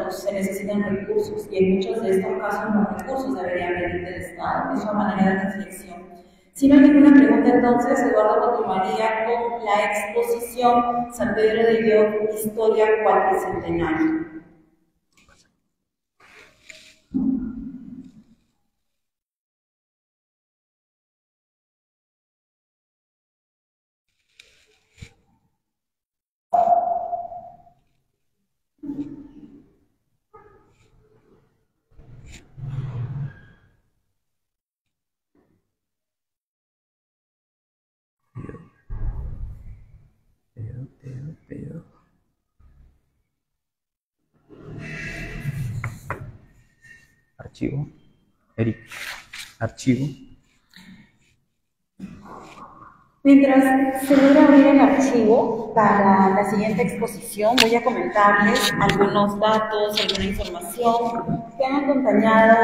se necesitan recursos, y en muchos de estos casos los recursos deberían venir del Estado. Es una manera de reflexión. Si no hay ninguna pregunta, entonces, Eduardo continuaría con la exposición San Pedro de Lloc, Historia Cuatricentenaria. Archivo. Eric. Archivo. Mientras se logra abrir el archivo para la siguiente exposición, voy a comentarles algunos datos, alguna información que han acompañado,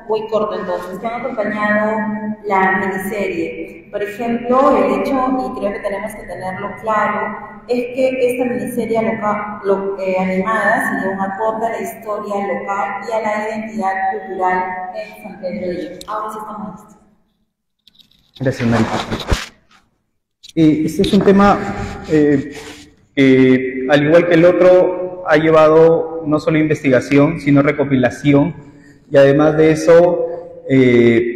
voy corto entonces, que han acompañado la miniserie. Por ejemplo, el hecho, y creo que tenemos que tenerlo claro, es que esta miniserie animada sería un aporte a la historia local y a la identidad cultural de San Pedro de Lloc. Ahora sí estamos listos. Gracias, Marita. Este es un tema que, al igual que el otro, ha llevado no solo investigación, sino recopilación, y además de eso,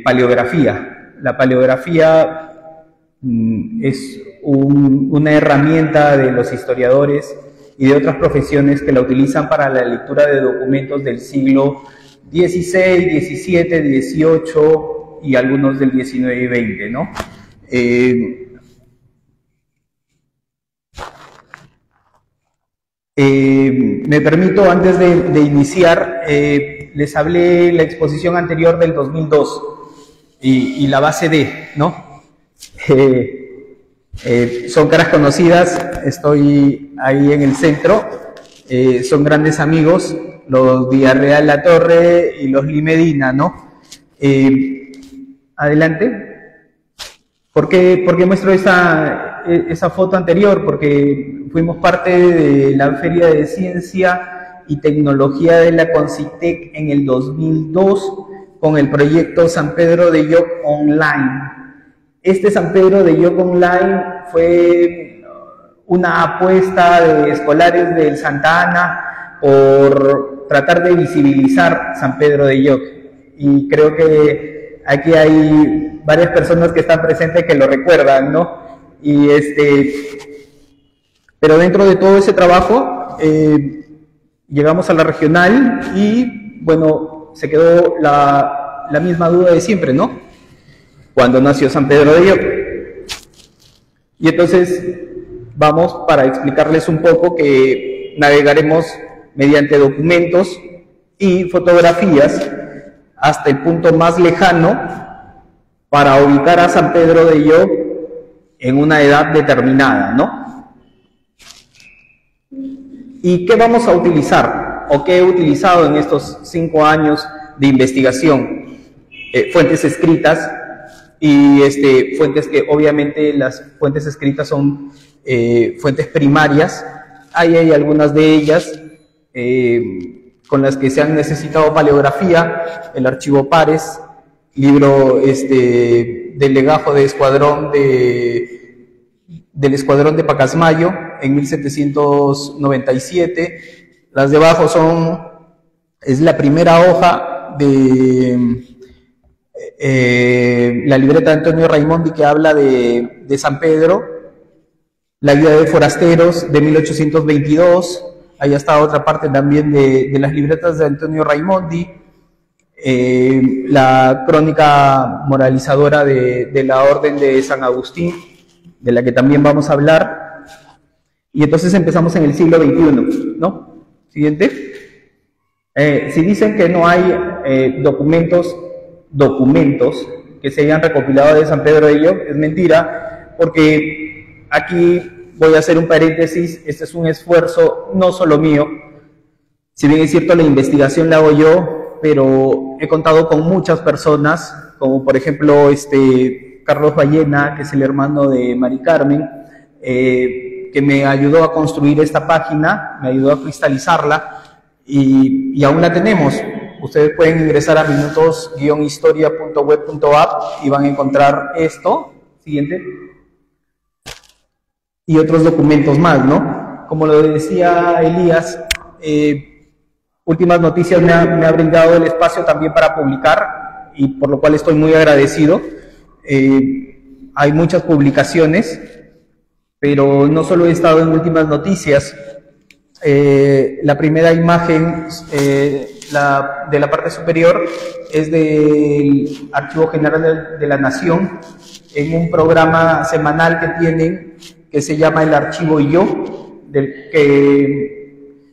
paleografía. La paleografía es una herramienta de los historiadores y de otras profesiones que la utilizan para la lectura de documentos del siglo XVI, XVII, XVIII y algunos del XIX y XX, ¿no? Me permito, antes de iniciar, les hablé la exposición anterior del 2002 y la base D, ¿no? Son caras conocidas, estoy ahí en el centro, son grandes amigos, los Villarreal La Torre y los Lee Medina, ¿no? Adelante. ¿Por qué muestro esa foto anterior? Porque fuimos parte de la Feria de Ciencia y Tecnología de la Concitec en el 2002 con el proyecto San Pedro de Lloc Online. Este San Pedro de Lloc Online fue una apuesta de escolares del Santa Ana por tratar de visibilizar San Pedro de Lloc. Y creo que aquí hay varias personas que están presentes que lo recuerdan, ¿no? Pero dentro de todo ese trabajo, llegamos a la regional y, bueno, se quedó la misma duda de siempre, ¿no? ¿Cuándo nació San Pedro de Lloc? Y entonces vamos para explicarles un poco que navegaremos mediante documentos y fotografías hasta el punto más lejano para ubicar a San Pedro de Lloc en una edad determinada, ¿no? ¿Y qué vamos a utilizar? ¿O qué he utilizado en estos 5 años de investigación? Fuentes escritas y fuentes que obviamente las fuentes escritas son fuentes primarias. Ahí hay algunas de ellas con las que se han necesitado paleografía, el archivo Pares, libro del legajo de escuadrón del escuadrón de Pacasmayo en 1797. Las de abajo es la primera hoja de la libreta de Antonio Raimondi que habla de San Pedro, la guía de forasteros de 1822, ahí está otra parte también de las libretas de Antonio Raimondi, la crónica moralizadora de la Orden de San Agustín, de la que también vamos a hablar, y entonces empezamos en el siglo XXI, ¿no? Siguiente. Si dicen que no hay documentos que se hayan recopilado de San Pedro de Lloc, es mentira, porque aquí voy a hacer un paréntesis. Este es un esfuerzo no solo mío, si bien es cierto la investigación la hago yo, pero he contado con muchas personas, como por ejemplo Carlos Ballena, que es el hermano de Mari Carmen, que me ayudó a construir esta página, me ayudó a cristalizarla, y aún la tenemos. Ustedes pueden ingresar a minutos-historia.web.app y van a encontrar esto. Siguiente. Y otros documentos más, ¿no? Como lo decía Elías, Últimas Noticias me ha brindado el espacio también para publicar, y por lo cual estoy muy agradecido. Hay muchas publicaciones, pero no solo he estado en Últimas Noticias. La primera imagen de la parte superior es del Archivo General de la Nación, en un programa semanal que tienen que se llama El Archivo y Yo, del que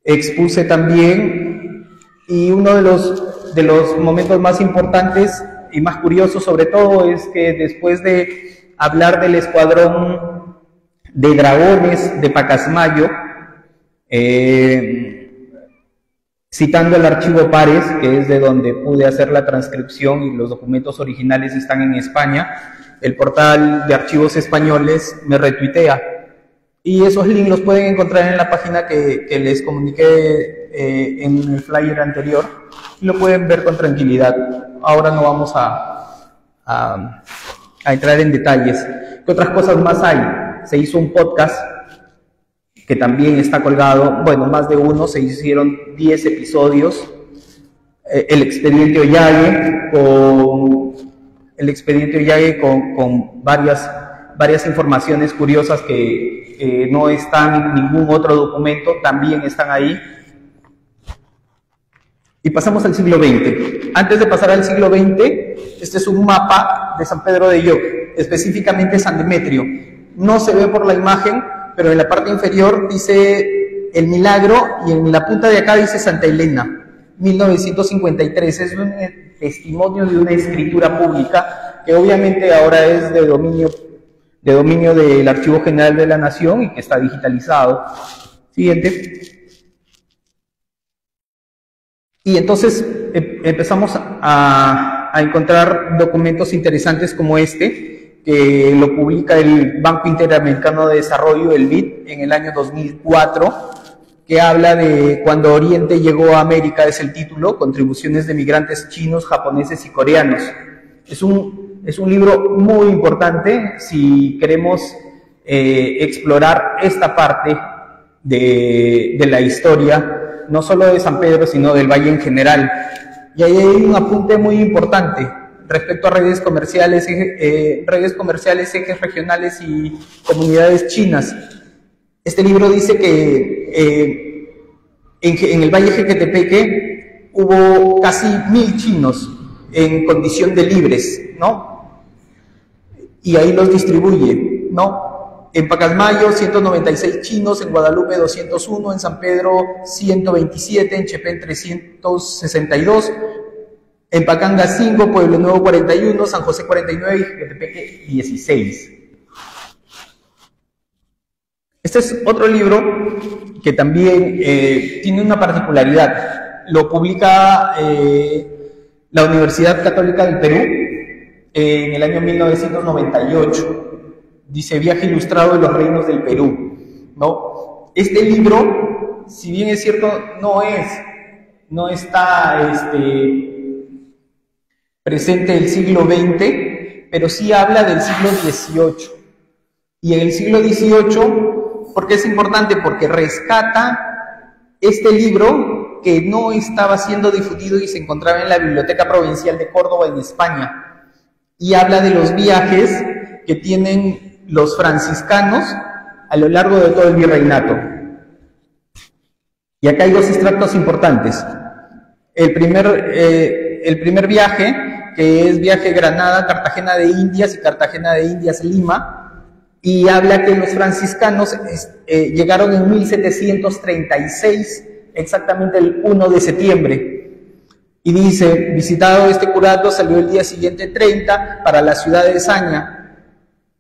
expuse también, y uno de los momentos más importantes y más curiosos sobre todo es que después de hablar del escuadrón de dragones de Pacasmayo, citando el archivo Pares, que es de donde pude hacer la transcripción y los documentos originales están en España, el portal de archivos españoles me retuitea. Y esos links los pueden encontrar en la página que les comuniqué en el flyer anterior, y lo pueden ver con tranquilidad. Ahora no vamos a entrar en detalles. ¿Qué otras cosas más hay? Se hizo un podcast que también está colgado, bueno, más de uno, se hicieron 10 episodios. El expediente Ollagüe con varias informaciones curiosas que no están en ningún otro documento, también están ahí. Y pasamos al siglo XX. Antes de pasar al siglo XX, este es un mapa de San Pedro de Lloc, específicamente San Demetrio. No se ve por la imagen, pero en la parte inferior dice El Milagro y en la punta de acá dice Santa Elena, 1953. Es un testimonio de una escritura pública que obviamente ahora es de dominio del Archivo General de la Nación y que está digitalizado. Siguiente. Y entonces empezamos a encontrar documentos interesantes como este, que lo publica el Banco Interamericano de Desarrollo, el BID, en el año 2004, que habla de cuando Oriente llegó a América, es el título, contribuciones de migrantes chinos, japoneses y coreanos. Es un libro muy importante si queremos explorar esta parte de la historia, no solo de San Pedro, sino del Valle en general. Y ahí hay un apunte muy importante respecto a redes comerciales, ejes regionales y comunidades chinas. Este libro dice que en el Valle Jequetepeque hubo casi 1000 chinos en condición de libres, ¿no? Y ahí los distribuye, ¿no? En Pacasmayo, 196 chinos, en Guadalupe, 201, en San Pedro, 127, en Chepén, 362, en Pacanga, 5, Pueblo Nuevo, 41, San José, 49 y Jequetepeque, 16. Este es otro libro que también tiene una particularidad. Lo publica la Universidad Católica del Perú en el año 1998. Dice Viaje ilustrado de los reinos del Perú, ¿no? Este libro, si bien es cierto, no está presente del siglo XX, pero sí habla del siglo XVIII. Y en el siglo XVIII, ¿por qué es importante? Porque rescata este libro que no estaba siendo difundido y se encontraba en la Biblioteca Provincial de Córdoba, en España, y habla de los viajes que tienen los franciscanos a lo largo de todo el virreinato. Y acá hay dos extractos importantes. El primer viaje, que es viaje Granada, Cartagena de Indias y Cartagena de Indias, Lima, y habla que los franciscanos llegaron en 1736, exactamente el 1 de septiembre. Y dice, visitado este curato, salió el día siguiente 30 para la ciudad de Saña,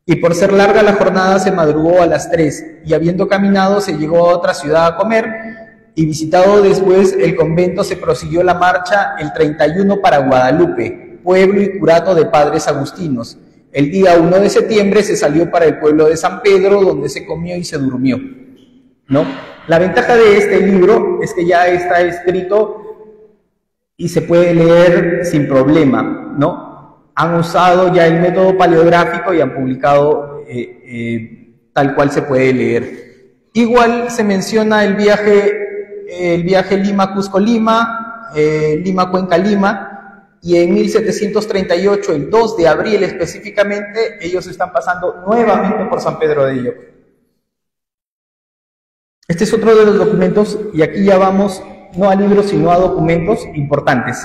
y por ser larga la jornada se madrugó a las 3, y habiendo caminado se llegó a otra ciudad a comer, y visitado después el convento se prosiguió la marcha el 31 para Guadalupe, pueblo y curato de padres agustinos. El día 1 de septiembre se salió para el pueblo de San Pedro, donde se comió y se durmió, ¿no? La ventaja de este libro es que ya está escrito y se puede leer sin problema, ¿no? Han usado ya el método paleográfico y han publicado tal cual se puede leer. Igual se menciona el viaje Lima-Cusco-Lima, Lima-Cuenca-Lima, y en 1738, el 2 de abril específicamente, ellos están pasando nuevamente por San Pedro de Lloc. Este es otro de los documentos, y aquí ya vamos no a libros, sino a documentos importantes.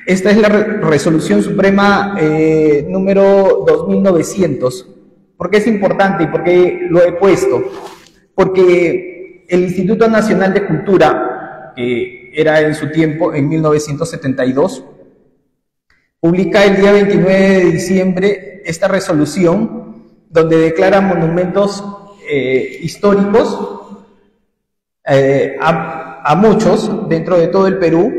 Esta es la Resolución Suprema número 2900. ¿Por qué es importante y por qué lo he puesto? Porque el Instituto Nacional de Cultura, que era en su tiempo, en 1972, publica el día 29 de diciembre esta resolución, donde declara monumentos históricos a muchos dentro de todo el Perú,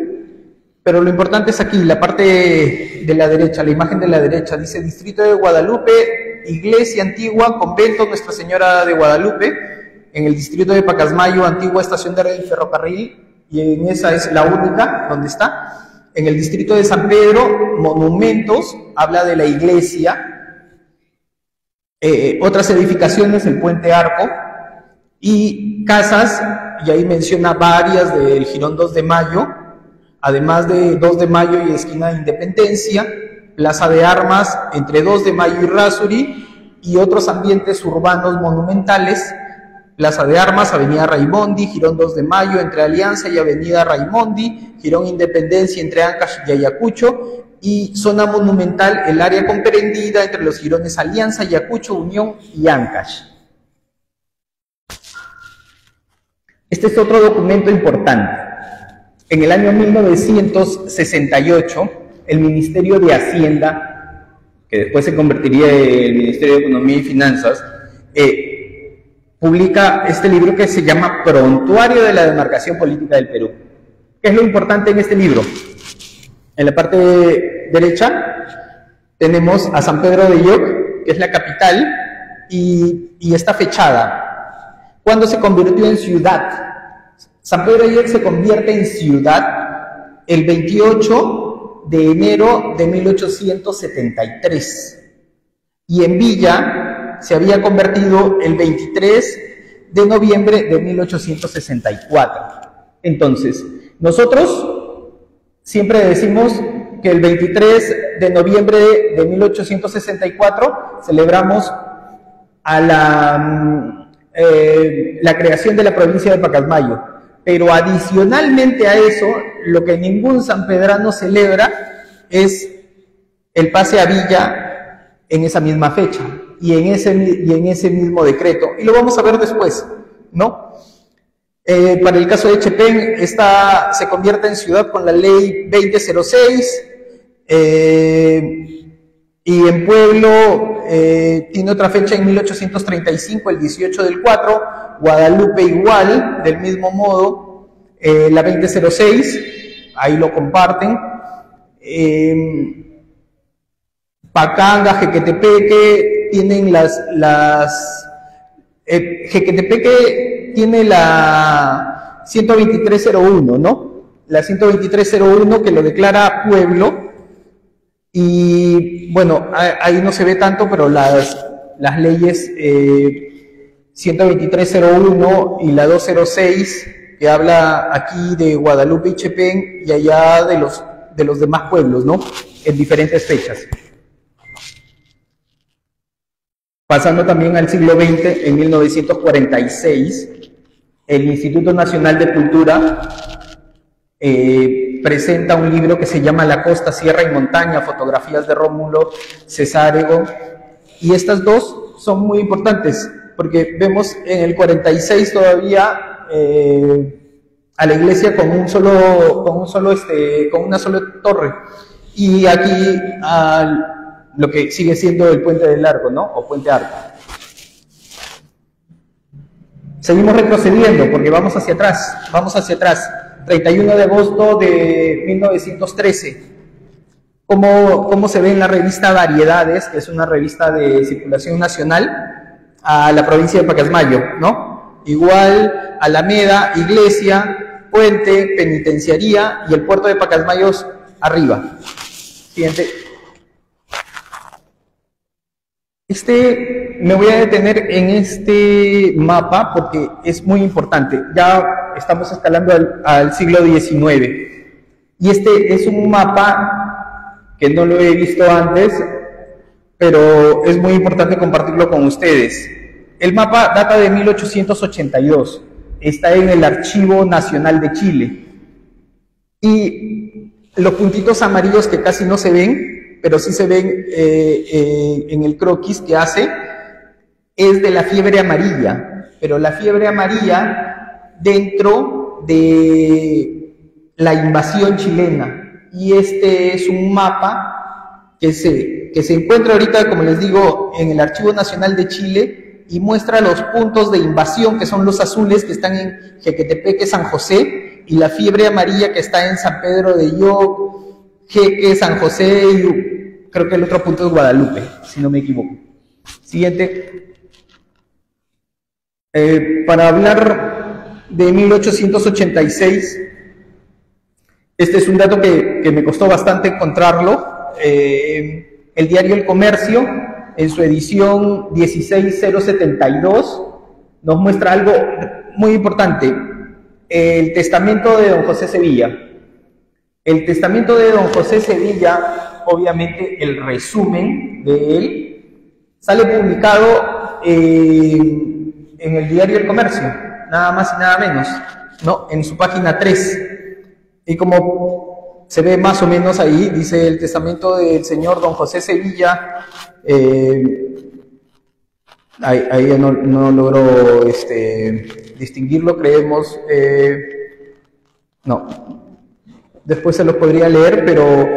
pero lo importante es aquí, la parte de la derecha, la imagen de la derecha, dice Distrito de Guadalupe, Iglesia Antigua, Convento Nuestra Señora de Guadalupe, en el distrito de Pacasmayo, antigua estación del ferrocarril, y en esa es la única donde está. En el distrito de San Pedro, monumentos, habla de la iglesia, otras edificaciones, el Puente Arco, y casas, y ahí menciona varias del Jirón 2 de Mayo, además de 2 de Mayo y esquina de Independencia, Plaza de Armas, entre 2 de Mayo y Errázuri, y otros ambientes urbanos monumentales, Plaza de Armas, Avenida Raimondi, Jirón 2 de Mayo, entre Alianza y Avenida Raimondi, Jirón Independencia, entre Ancash y Ayacucho, y zona monumental, el área comprendida entre los jirones Alianza, Ayacucho, Unión y Ancash. Este es otro documento importante. En el año 1968, el Ministerio de Hacienda, que después se convertiría en el Ministerio de Economía y Finanzas, publica este libro que se llama Prontuario de la Demarcación Política del Perú. ¿Qué es lo importante en este libro? En la parte derecha tenemos a San Pedro de Lloc, que es la capital, y está fechada. ¿Cuándo se convirtió en ciudad? San Pedro de Lloc se convierte en ciudad el 28 de enero de 1873. Y en villa se había convertido el 23 de noviembre de 1864. Entonces, nosotros siempre decimos que el 23 de noviembre de 1864 celebramos a la creación de la provincia de Pacasmayo. Pero adicionalmente a eso, lo que ningún sanpedrano celebra es el pase a villa en esa misma fecha y en ese mismo decreto. Y lo vamos a ver después, ¿no? Para el caso de Chepén, esta se convierte en ciudad con la ley 2006, y en pueblo tiene otra fecha en 1835, el 18 del 4, Guadalupe igual, del mismo modo, la 2006, ahí lo comparten, Pacanga, Jequetepeque, tienen Jequetepeque tiene la 12301, ¿no? La 12301 que lo declara pueblo. Y bueno, ahí no se ve tanto, pero las leyes 12301 y la 206, que habla aquí de Guadalupe y Chepén, y allá de los demás pueblos, ¿no? En diferentes fechas. Pasando también al siglo XX, en 1946, el Instituto Nacional de Cultura presenta un libro que se llama La Costa, Sierra y Montaña, fotografías de Rómulo Cesárego, y estas dos son muy importantes, porque vemos en el 46 todavía a la iglesia con una sola torre, y aquí lo que sigue siendo el Puente del Arco, ¿no? O Puente Arco. Seguimos retrocediendo porque vamos hacia atrás. 31 de agosto de 1913. ¿Cómo se ve en la revista Variedades, que es una revista de circulación nacional, a la provincia de Pacasmayo, ¿no? Igual Alameda, Iglesia, Puente, Penitenciaría y el puerto de Pacasmayos arriba. Siguiente. Me voy a detener en este mapa porque es muy importante. Ya estamos escalando al siglo XIX. Y este es un mapa que no lo he visto antes, pero es muy importante compartirlo con ustedes. El mapa data de 1882. Está en el Archivo Nacional de Chile. Y los puntitos amarillos que casi no se ven, pero sí se ven en el croquis que hace, es de la fiebre amarilla. Pero la fiebre amarilla dentro de la invasión chilena. Y este es un mapa que se encuentra ahorita, como les digo, en el Archivo Nacional de Chile, y muestra los puntos de invasión, que son los azules, que están en Jequetepeque, San José, y la fiebre amarilla que está en San Pedro de Lló, Jeque, San José, y creo que el otro punto es Guadalupe, si no me equivoco. Siguiente. Para hablar de 1886, este es un dato que me costó bastante encontrarlo. El diario El Comercio, en su edición 16072, nos muestra algo muy importante: el testamento de don José Sevilla. El testamento de don José Sevilla, obviamente el resumen de él, sale publicado en el diario El Comercio, nada más y nada menos, ¿no? En su página 3. Y como se ve más o menos ahí, dice: el testamento del señor don José Sevilla. Ahí no logro distinguirlo, creemos. No, después se los podría leer, pero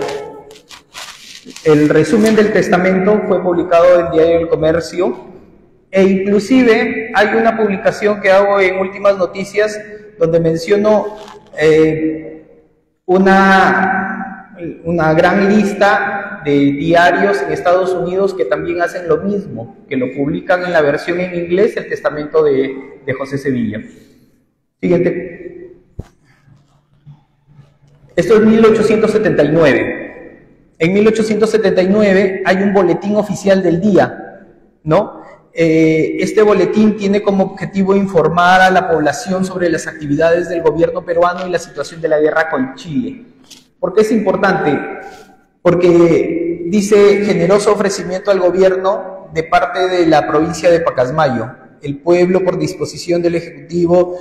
el resumen del testamento fue publicado en Diario del Comercio, e inclusive hay una publicación que hago en Últimas Noticias donde menciono una gran lista de diarios en Estados Unidos que también hacen lo mismo, que lo publican en la versión en inglés, el testamento de José Sevilla. Siguiente. Esto es 1879. En 1879 hay un boletín oficial del día, ¿no? Este boletín tiene como objetivo informar a la población sobre las actividades del gobierno peruano y la situación de la guerra con Chile. ¿Por qué es importante? Porque dice: generoso ofrecimiento al gobierno de parte de la provincia de Pacasmayo. El pueblo, por disposición del Ejecutivo,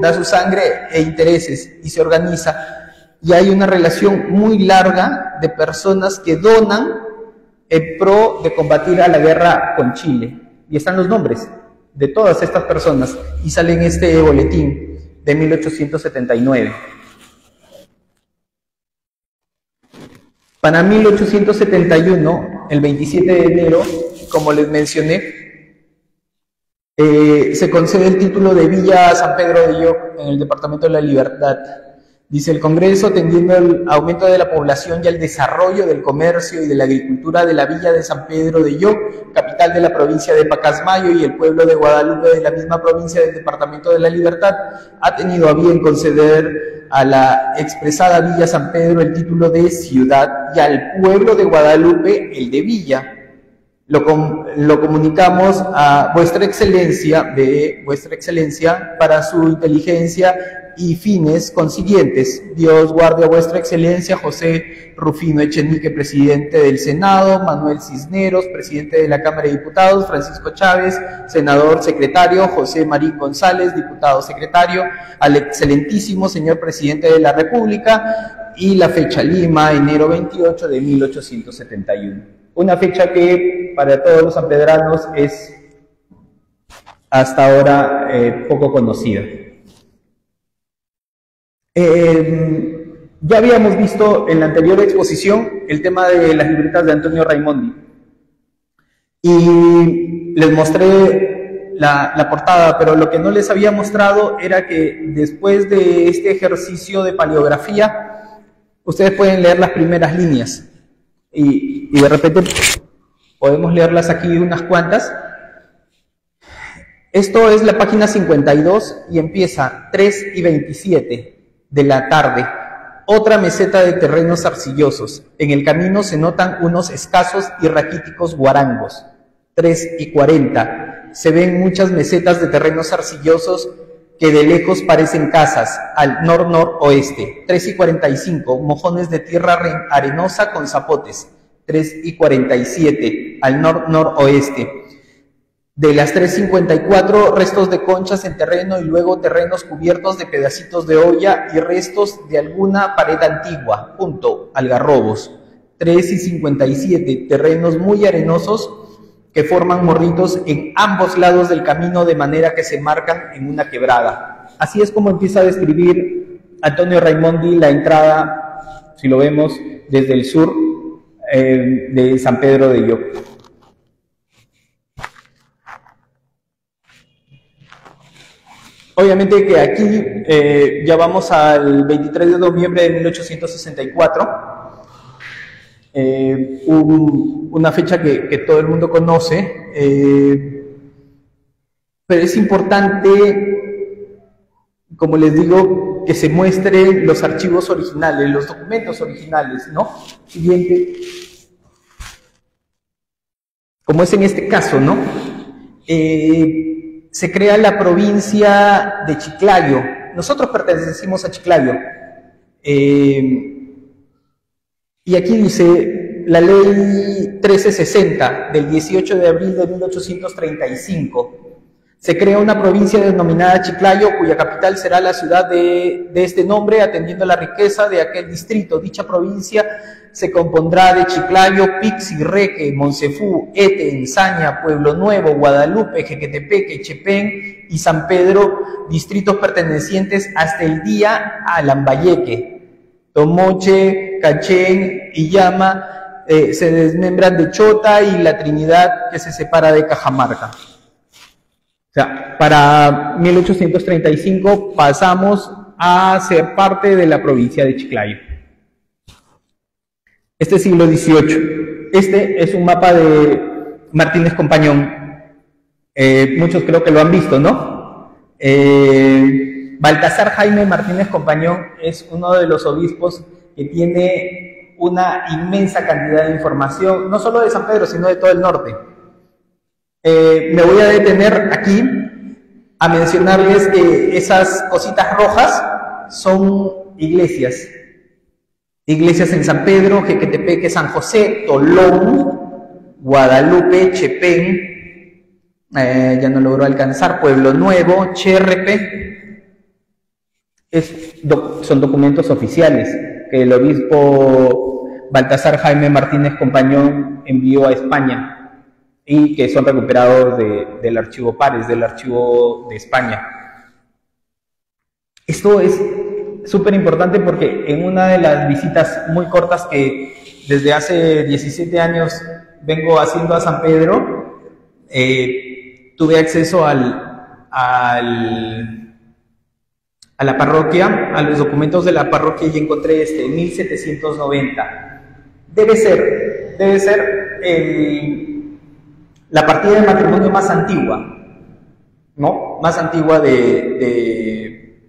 da su sangre e intereses y se organiza. Y hay una relación muy larga de personas que donan en pro de combatir a la guerra con Chile. Y están los nombres de todas estas personas y sale en este boletín de 1879. Para 1871, el 27 de enero, como les mencioné, se concede el título de Villa San Pedro de Llo en el Departamento de la Libertad. Dice: el Congreso, atendiendo el aumento de la población y el desarrollo del comercio y de la agricultura de la Villa de San Pedro de Llo, capital de la provincia de Pacasmayo, y el pueblo de Guadalupe de la misma provincia del Departamento de la Libertad, ha tenido a bien conceder a la expresada Villa San Pedro el título de ciudad y al pueblo de Guadalupe el de villa. Lo comunicamos a Vuestra Excelencia, para su inteligencia y fines consiguientes. Dios guarde a Vuestra Excelencia José Rufino Echenique, presidente del Senado; Manuel Cisneros, presidente de la Cámara de Diputados; Francisco Chávez, senador secretario; José Marín González, diputado secretario; al excelentísimo señor presidente de la República. Y la fecha: Lima, enero 28 de 1871. Una fecha que para todos los sanpedranos es hasta ahora poco conocida. Ya habíamos visto en la anterior exposición el tema de las libretas de Antonio Raimondi y les mostré la portada, pero lo que no les había mostrado era que después de este ejercicio de paleografía ustedes pueden leer las primeras líneas y de repente podemos leerlas aquí unas cuantas. Esto es la página 52 y empieza 3:27 de la tarde. Otra meseta de terrenos arcillosos. En el camino se notan unos escasos y raquíticos guarangos. 3:40. Se ven muchas mesetas de terrenos arcillosos que de lejos parecen casas, al nor-noroeste. 3:45. Mojones de tierra arenosa con zapotes. 3:47. Al nor-noroeste. De las 3:54, restos de conchas en terreno y luego terrenos cubiertos de pedacitos de olla y restos de alguna pared antigua, junto, algarrobos. 3:57, terrenos muy arenosos que forman morritos en ambos lados del camino de manera que se marcan en una quebrada. Así es como empieza a describir Antonio Raimondi la entrada, si lo vemos, desde el sur de San Pedro de Lloc. Obviamente que aquí ya vamos al 23 de noviembre de 1864, una fecha que todo el mundo conoce, pero es importante, como les digo, que se muestren los archivos originales, los documentos originales, ¿no? Siguiente. Como es en este caso, ¿no? Se crea la provincia de Chiclayo. Nosotros pertenecemos a Chiclayo. Y aquí dice la ley 1360 del 18 de abril de 1835. Se crea una provincia denominada Chiclayo, cuya capital será la ciudad de este nombre, atendiendo a la riqueza de aquel distrito. Dicha provincia se compondrá de Chiclayo, Pixi-Reque, Monsefú, Ete, Ensaña, Pueblo Nuevo, Guadalupe, Jequetepeque, Chepén y San Pedro, distritos pertenecientes hasta el día a Lambayeque. Tomoche, Cachén y Llama se desmembran de Chota y la Trinidad, que se separa de Cajamarca. O sea, para 1835 pasamos a ser parte de la provincia de Chiclayo. Este es siglo XVIII. Este es un mapa de Martínez Compañón. Muchos creo que lo han visto, ¿no? Baltasar Jaime Martínez Compañón es uno de los obispos que tiene una inmensa cantidad de información, no solo de San Pedro, sino de todo el norte. Me voy a detener aquí a mencionarles que esas cositas rojas son iglesias. Iglesias en San Pedro, Jequetepeque, San José, Tolón, Guadalupe, Chepén, ya no logró alcanzar, Pueblo Nuevo, Cherrepe. Son documentos oficiales que el obispo Baltasar Jaime Martínez Compañón envió a España y que son recuperados del archivo Pares, del archivo de España. Esto es súper importante porque en una de las visitas muy cortas que desde hace 17 años vengo haciendo a San Pedro, tuve acceso a la parroquia, a los documentos de la parroquia, y encontré 1790. Debe ser la partida de matrimonio más antigua, ¿no? Más antigua de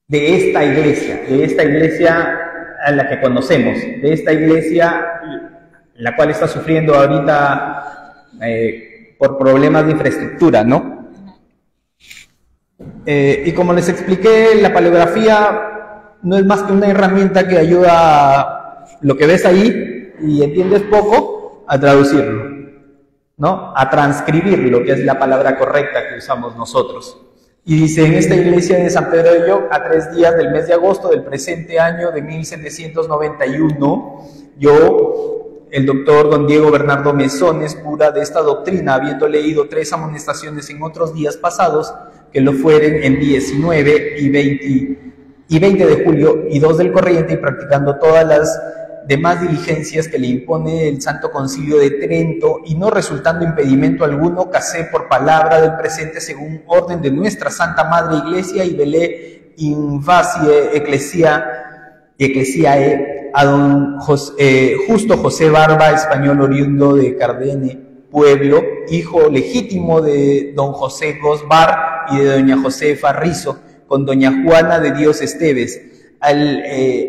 esta iglesia a la que conocemos, de esta iglesia la cual está sufriendo ahorita por problemas de infraestructura, ¿no? Y como les expliqué, la paleografía no es más que una herramienta que ayuda a lo que ves ahí y entiendes poco, a traducirlo, ¿no? A transcribirlo, que es la palabra correcta que usamos nosotros. Y dice, en esta iglesia de San Pedro de Lloc, a 3 días del mes de agosto del presente año de 1791, yo, el doctor don Diego Bernardo Mesones, cura de esta doctrina, habiendo leído 3 amonestaciones en otros días pasados, que lo fueren en 19 y 20 de julio y 2 del corriente, y practicando todas las demás diligencias que le impone el Santo Concilio de Trento, y no resultando impedimento alguno, casé por palabra del presente según orden de nuestra Santa Madre Iglesia, y velé invasie ecclesiae a don Justo José Barba, español oriundo de Cardene, pueblo, hijo legítimo de don José Gosbar y de doña Josefa Rizo, con doña Juana de Dios Esteves.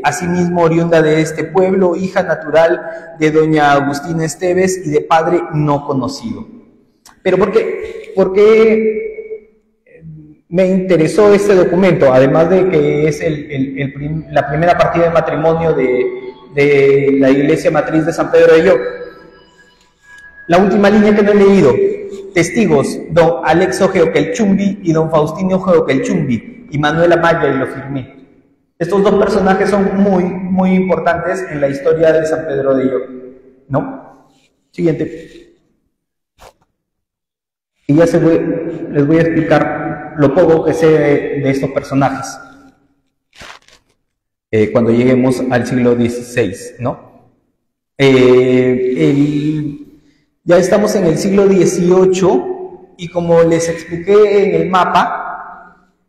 Asimismo, oriunda de este pueblo, hija natural de doña Agustina Esteves y de padre no conocido. Pero ¿por qué me interesó este documento? Además de que es la primera partida de matrimonio de la iglesia matriz de San Pedro de Lloc. La última línea que no he leído: testigos, don Alexo Geoquelchumbi y don Faustino Geoquelchumbi, y Manuel Amaya, y lo firmé. Estos dos personajes son muy importantes en la historia de San Pedro de Lloc, ¿no? Siguiente. Y ya les voy a explicar lo poco que sé de estos personajes cuando lleguemos al siglo XVI, ¿no? Ya estamos en el siglo XVIII y, como les expliqué en el mapa,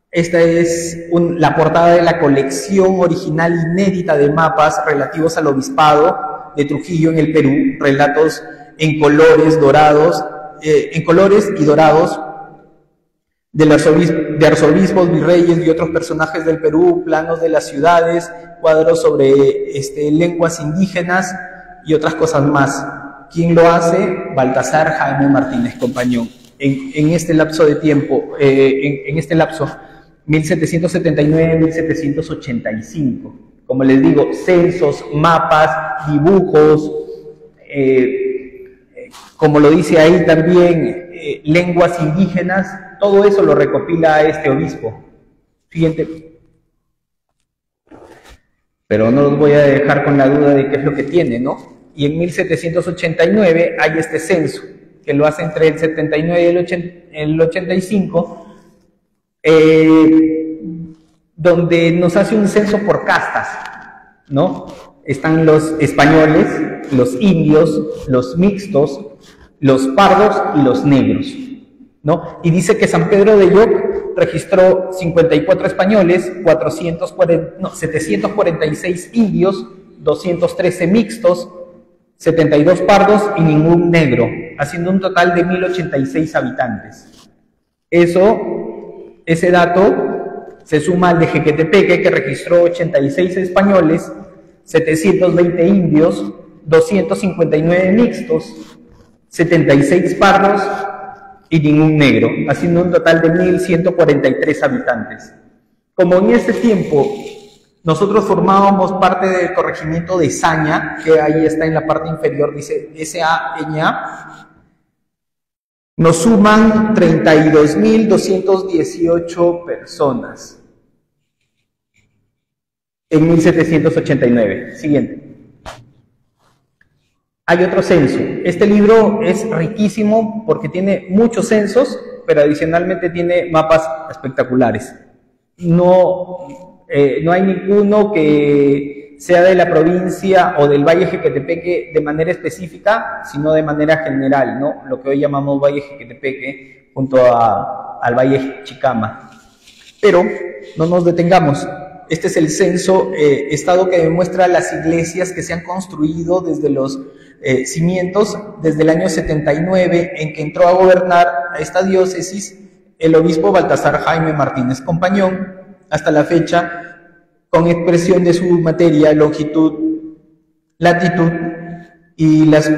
esta es la portada de la colección original inédita de mapas relativos al obispado de Trujillo en el Perú, relatos en colores y dorados de arzobispos, virreyes y otros personajes del Perú, planos de las ciudades, cuadros sobre lenguas indígenas y otras cosas más. ¿Quién lo hace? Baltasar Jaime Martínez Compañón. En este lapso de tiempo, 1779-1785. Como les digo, censos, mapas, dibujos, como lo dice ahí también, lenguas indígenas, todo eso lo recopila este obispo. Siguiente. Pero no los voy a dejar con la duda de qué es lo que tiene, ¿no? Y en 1789 hay este censo, que lo hace entre el 79 y el 85, donde nos hace un censo por castas, ¿no? Están los españoles, los indios, los mixtos, los pardos y los negros, ¿no? Y dice que San Pedro de Lloc registró 54 españoles, 746 indios, 213 mixtos, 72 pardos y ningún negro, haciendo un total de 1086 habitantes. Ese dato se suma al de Jequetepeque, que registró 86 españoles, 720 indios, 259 mixtos, 76 pardos y ningún negro, haciendo un total de 1143 habitantes. Como en este tiempo nosotros formábamos parte del corregimiento de Saña, que ahí está en la parte inferior, dice S.A.Ñ.A., nos suman 32.218 personas en 1789. Siguiente. Hay otro censo. Este libro es riquísimo porque tiene muchos censos, pero adicionalmente tiene mapas espectaculares. No hay ninguno que sea de la provincia o del Valle Jequetepeque de manera específica, sino de manera general, ¿no? Lo que hoy llamamos Valle Jequetepeque junto al Valle Chicama. Pero no nos detengamos. Este es el censo estado que demuestra las iglesias que se han construido desde los cimientos, desde el año 79, en que entró a gobernar a esta diócesis el obispo Baltasar Jaime Martínez Compañón, hasta la fecha, con expresión de su materia, longitud, latitud, y las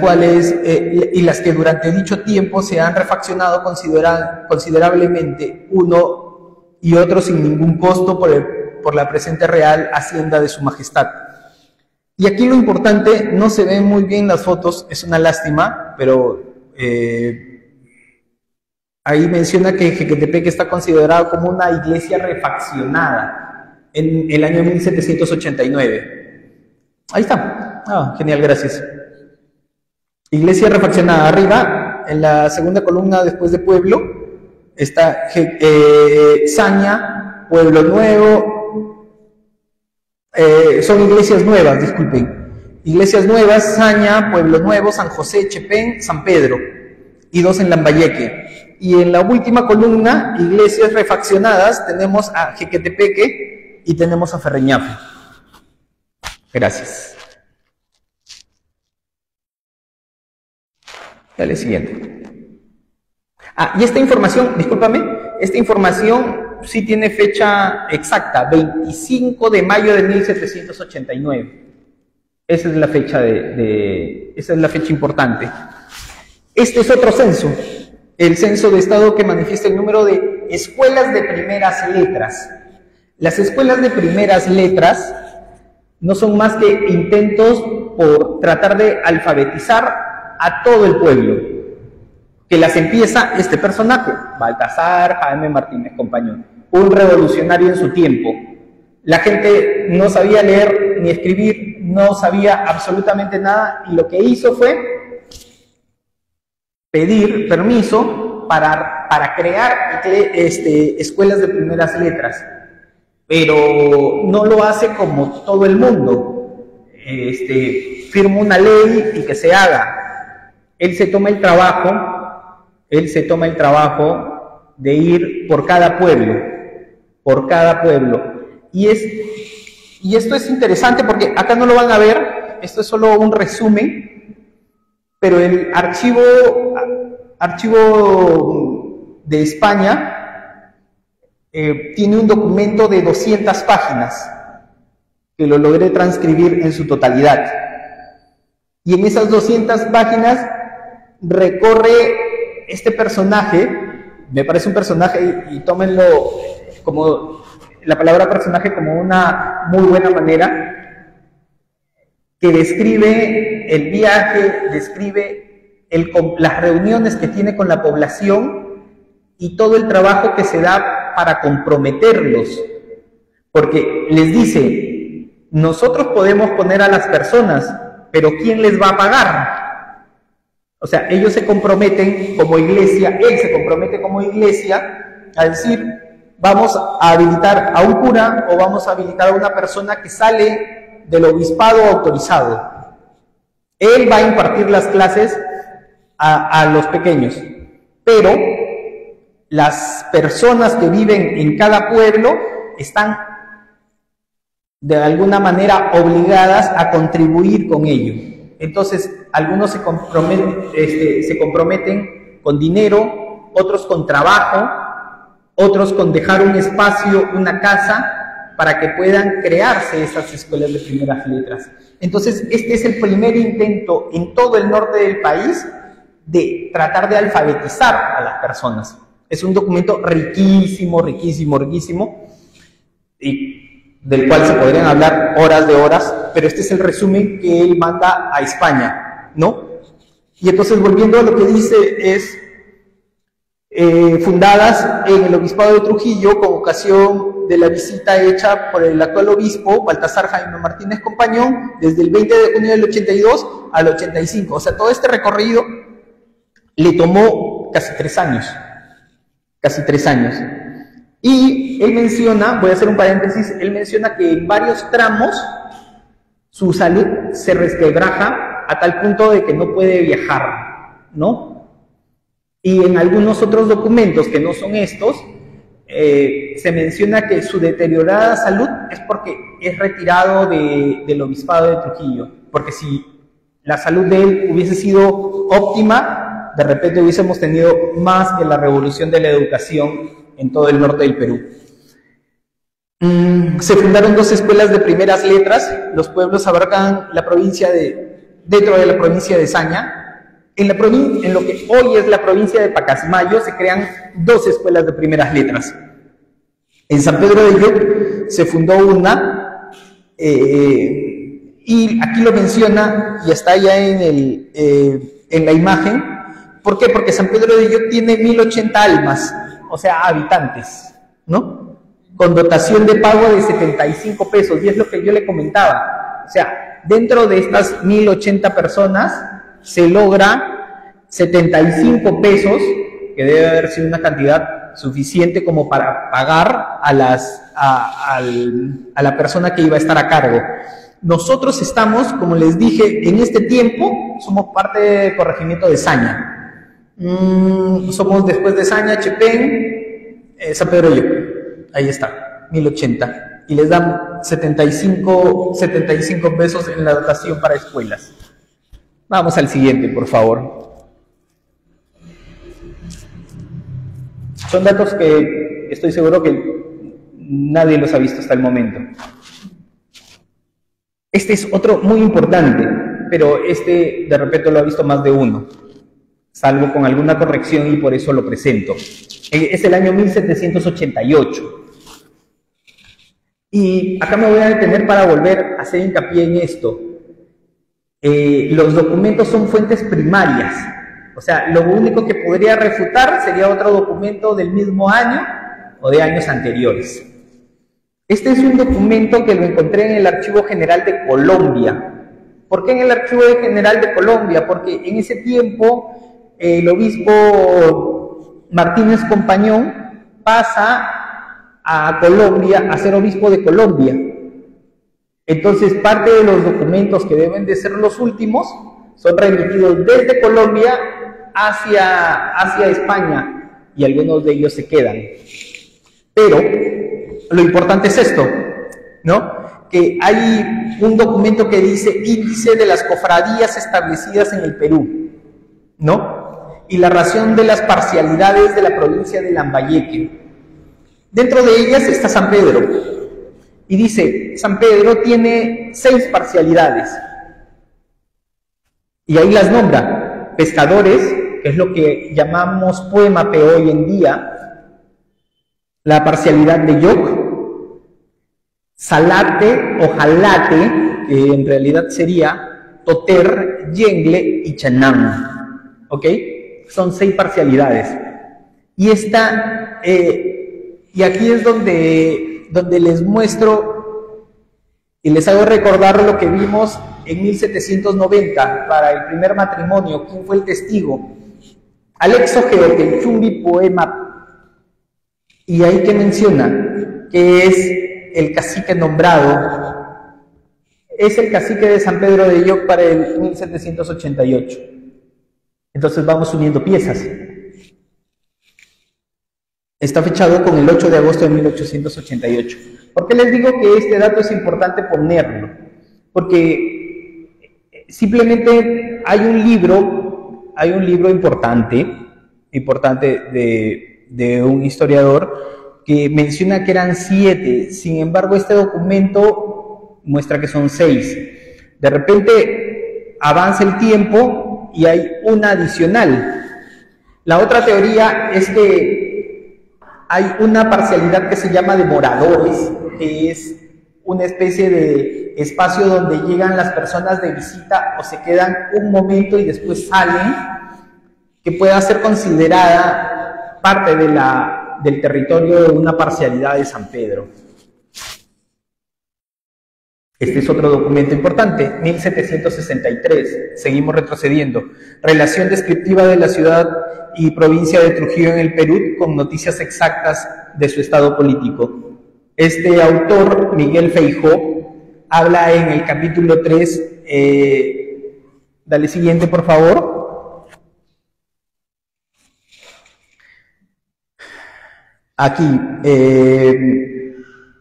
que durante dicho tiempo se han refaccionado considerablemente, uno y otro sin ningún costo por la presente Real Hacienda de su Majestad. Y aquí lo importante, no se ven muy bien las fotos, es una lástima, pero ahí menciona que Jequetepeque está considerado como una iglesia refaccionada en el año 1789. Ahí está. Genial, gracias. Iglesia refaccionada. Arriba, en la segunda columna después de pueblo, está Saña, Pueblo Nuevo. Son iglesias nuevas, disculpen. Iglesias nuevas, Saña, Pueblo Nuevo, San José, Chepén, San Pedro. Y 2 en Lambayeque. Y en la última columna, iglesias refaccionadas, tenemos a Jequetepeque y tenemos a Ferreñafe. Gracias. Dale, siguiente. Y esta información, discúlpame, esta información sí tiene fecha exacta, 25 de mayo de 1789. Esa es la fecha esa es la fecha importante. Este es otro censo, el censo de Estado que manifiesta el número de escuelas de primeras letras. Las escuelas de primeras letras no son más que intentos por tratar de alfabetizar a todo el pueblo, que las empieza este personaje, Baltasar Jaime Martínez Compañón, un revolucionario en su tiempo. La gente no sabía leer ni escribir, no sabía absolutamente nada, y lo que hizo fue pedir permiso para crear escuelas de primeras letras, pero no lo hace como todo el mundo, firma una ley y que se haga. Él se toma el trabajo de ir por cada pueblo, y esto es interesante porque acá no lo van a ver, esto es solo un resumen, pero el archivo de España tiene un documento de 200 páginas que lo logré transcribir en su totalidad, y en esas 200 páginas recorre este personaje. Me parece un personaje, y tómenlo como la palabra personaje como una muy buena manera, que describe el viaje, describe las reuniones que tiene con la población y todo el trabajo que se da para comprometerlos, porque les dice: nosotros podemos poner a las personas, pero ¿quién les va a pagar? O sea, ellos se comprometen como iglesia, él se compromete como iglesia a decir: vamos a habilitar a un cura o vamos a habilitar a una persona que sale del obispado autorizado. Él va a impartir las clases a los pequeños, pero las personas que viven en cada pueblo están de alguna manera obligadas a contribuir con ello. Entonces, algunos se comprometen con dinero, otros con trabajo, otros con dejar un espacio, una casa, para que puedan crearse esas escuelas de primeras letras. Entonces, este es el primer intento en todo el norte del país de tratar de alfabetizar a las personas. Es un documento riquísimo, y del cual se podrían hablar horas de horas, pero este es el resumen que él manda a España, ¿no? Y entonces, volviendo a lo que dice, es fundadas en el obispado de Trujillo con ocasión de la visita hecha por el actual obispo Baltasar Jaime Martínez Compañón desde el 20 de junio del 82 al 85. O sea, todo este recorrido le tomó casi 3 años. Y él menciona, voy a hacer un paréntesis, él menciona que en varios tramos su salud se resquebraja a tal punto de que no puede viajar, ¿no? Y en algunos otros documentos que no son estos, se menciona que su deteriorada salud es porque es retirado del obispado de Trujillo, porque si la salud de él hubiese sido óptima, de repente hubiésemos tenido más que la revolución de la educación en todo el norte del Perú. Se fundaron 2 escuelas de primeras letras. Los pueblos abarcan la provincia dentro de la provincia de Saña. En lo que hoy es la provincia de Pacasmayo se crean 2 escuelas de primeras letras. En San Pedro de Lloc se fundó una, y aquí lo menciona, y está ya en la imagen. ¿Por qué? Porque San Pedro de Lloc tiene 1080 almas, o sea, habitantes, ¿no? Con dotación de pago de 75 pesos, y es lo que yo le comentaba. O sea, dentro de estas 1080 personas se logra 75 pesos, que debe haber sido una cantidad suficiente como para pagar a la persona que iba a estar a cargo. Nosotros estamos, como les dije, en este tiempo somos parte del corregimiento de Saña. Somos después de Saña, Chepén, San Pedro de Lloc. Ahí está, 1080. Y les dan 75 pesos en la dotación para escuelas. Vamos al siguiente, por favor. Son datos que estoy seguro que nadie los ha visto hasta el momento. Este es otro muy importante, pero este de repente lo ha visto más de uno, salvo con alguna corrección y por eso lo presento. Es el año 1788. Y acá me voy a detener para volver a hacer hincapié en esto. Los documentos son fuentes primarias. O sea, lo único que podría refutar sería otro documento del mismo año o de años anteriores. Este es un documento que lo encontré en el Archivo General de Colombia. ¿Por qué en el Archivo General de Colombia? Porque en ese tiempo el obispo Martínez Compañón pasa a Colombia a ser obispo de Colombia. Entonces, parte de los documentos que deben de ser los últimos son remitidos desde Colombia hacia España, y algunos de ellos se quedan. Pero lo importante es esto, ¿no? Que hay un documento que dice Índice de las cofradías establecidas en el Perú, ¿no? Y la ración de las parcialidades de la provincia de Lambayeque. Dentro de ellas está San Pedro. Y dice, San Pedro tiene 6 parcialidades. Y ahí las nombra. Pescadores, que es lo que llamamos Puémape hoy en día. La parcialidad de Yoc. Salate o Jalate, que en realidad sería Toter, Yengle y Chanam. ¿Ok? Son 6 parcialidades. Y esta... y aquí es donde les muestro y les hago recordar lo que vimos en 1790 para el primer matrimonio. ¿Quién fue el testigo? Alexo Geotelchumbi Poema. Y ahí que menciona que es el cacique nombrado. Es el cacique de San Pedro de Yoc para el 1788. Entonces vamos uniendo piezas. Está fechado con el 8 de agosto de 1888. ¿Por qué les digo que este dato es importante ponerlo? Porque simplemente hay un libro importante de un historiador que menciona que eran 7. Sin embargo, este documento muestra que son 6. De repente avanza el tiempo y hay una adicional. La otra teoría es que hay una parcialidad que se llama de moradores, que es una especie de espacio donde llegan las personas de visita o se quedan un momento y después salen, que pueda ser considerada parte del territorio de una parcialidad de San Pedro. Este es otro documento importante, 1763, seguimos retrocediendo. Relación descriptiva de la ciudad y provincia de Trujillo en el Perú con noticias exactas de su estado político. Este autor, Miguel Feijó, habla en el capítulo 3, dale siguiente por favor. Aquí,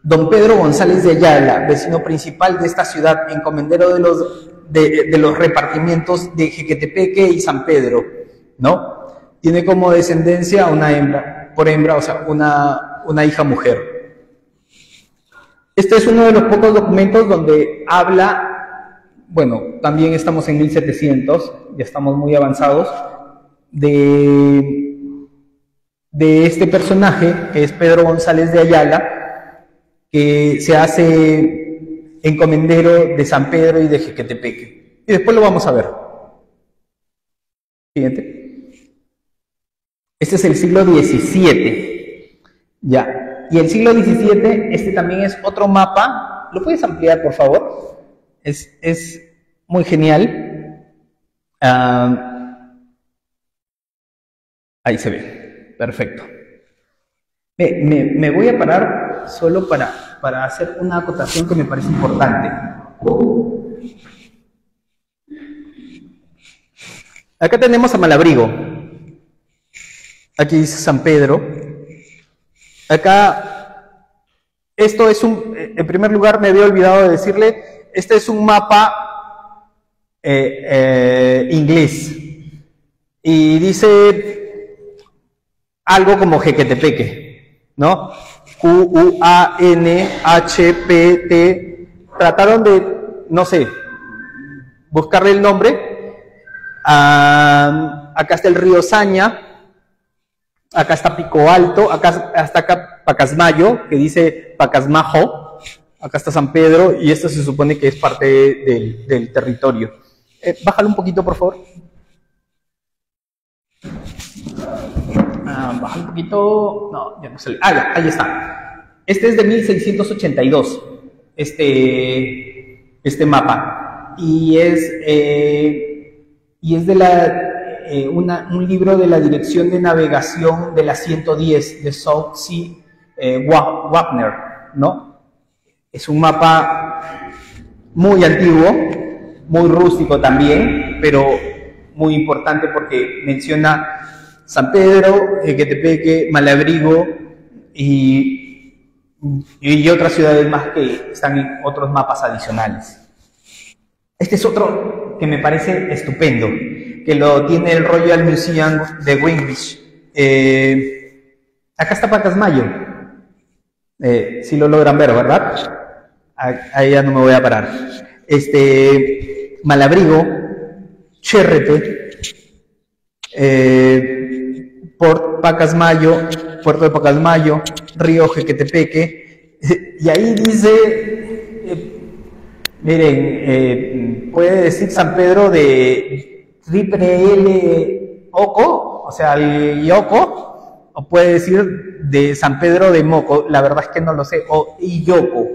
don Pedro González de Ayala, vecino principal de esta ciudad, encomendero de los repartimientos de Jequetepeque y San Pedro, ¿no? Tiene como descendencia una hembra, o sea, una hija mujer. Este es uno de los pocos documentos donde habla, bueno, también estamos en 1700, ya estamos muy avanzados, de este personaje, que es Pedro González de Ayala, que se hace encomendero de San Pedro y de Jequetepeque. Y después lo vamos a ver. Siguiente. Este es el siglo XVII. Ya. Y el siglo XVII, este también es otro mapa. ¿Lo puedes ampliar, por favor? Es muy genial. Ahí se ve. Perfecto. Me voy a parar solo para hacer una acotación que me parece importante. Acá tenemos a Malabrigo. Aquí dice San Pedro. Acá, esto es en primer lugar me había olvidado de decirle, este es un mapa inglés. Y dice algo como Jequetepeque, ¿no? Q-U-A-N-H-P-T. Trataron de, no sé, buscarle el nombre. Acá está el río Saña, acá está Pico Alto, hasta acá Pacasmayo, que dice Pacasmajo, acá está San Pedro, y esto se supone que es parte del territorio. Bájalo un poquito, por favor. Baja un poquito. No, ya no sale. Ya, ahí está. Este es de 1682. Este mapa. Y es de un libro de la Dirección de Navegación de la 110 de South Sea Wagner, ¿no? Es un mapa muy antiguo, muy rústico también, pero muy importante porque menciona San Pedro, Jequetepeque, Malabrigo y otras ciudades más que están en otros mapas adicionales. Este es otro que me parece estupendo, que lo tiene el Royal Museum de Greenwich. Acá está Pacasmayo. Si lo logran ver, ¿verdad? Ahí ya no me voy a parar. Malabrigo, Chérrete, Puerto de Pacasmayo, Río Jequetepeque, y ahí dice, miren, puede decir San Pedro de Triple L Oco, o sea, el Yoco, o puede decir de San Pedro de Moco, la verdad es que no lo sé, o Iyoco.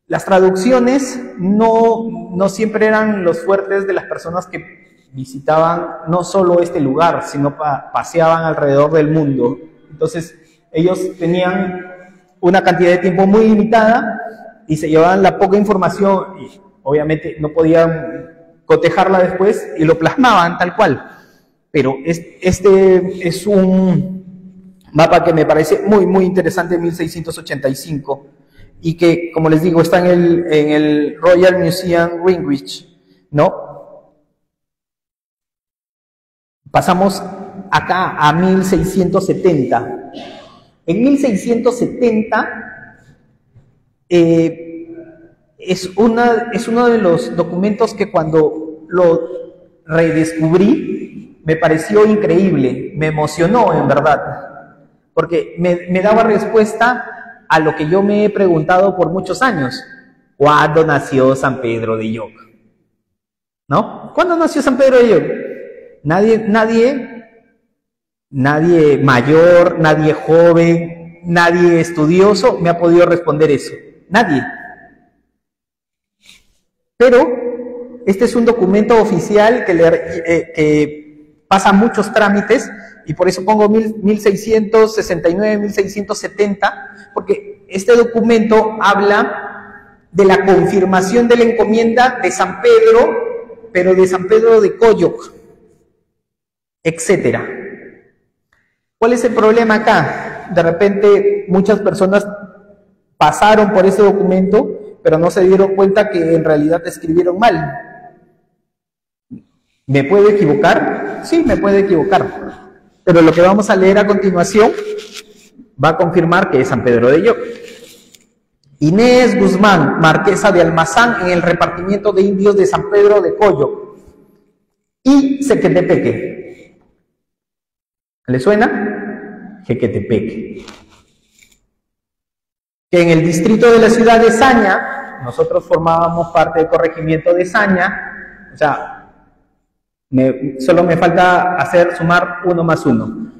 Las traducciones no siempre eran los fuertes de las personas que visitaban no solo este lugar, sino paseaban alrededor del mundo. Entonces, ellos tenían una cantidad de tiempo muy limitada y se llevaban la poca información y obviamente no podían cotejarla después y lo plasmaban tal cual. Pero este es un mapa que me parece muy, muy interesante, 1685, y que, como les digo, está en el Royal Museum Greenwich, ¿no? Pasamos acá a 1670. En 1670 es uno de los documentos que cuando lo redescubrí me pareció increíble, me emocionó en verdad, porque me daba respuesta a lo que yo me he preguntado por muchos años. ¿Cuándo nació San Pedro de Lloc? ¿No? ¿Cuándo nació San Pedro de Lloc? Nadie mayor, nadie joven, nadie estudioso me ha podido responder eso. Nadie. Pero este es un documento oficial que pasa muchos trámites y por eso pongo 1669, 1670, porque este documento habla de la confirmación de la encomienda de San Pedro, pero de San Pedro de Coyoc, etcétera. ¿Cuál es el problema acá? De repente muchas personas pasaron por ese documento, pero no se dieron cuenta que en realidad escribieron mal. ¿Me puedo equivocar? Sí, me puedo equivocar. Pero lo que vamos a leer a continuación va a confirmar que es San Pedro de Lloc. Inés Guzmán, marquesa de Almazán, en el repartimiento de indios de San Pedro de Coyoc y Jequetepeque. ¿Le suena? Jequetepeque. Que en el distrito de la ciudad de Saña, nosotros formábamos parte del corregimiento de Saña, o sea, solo me falta sumar 1 más 1.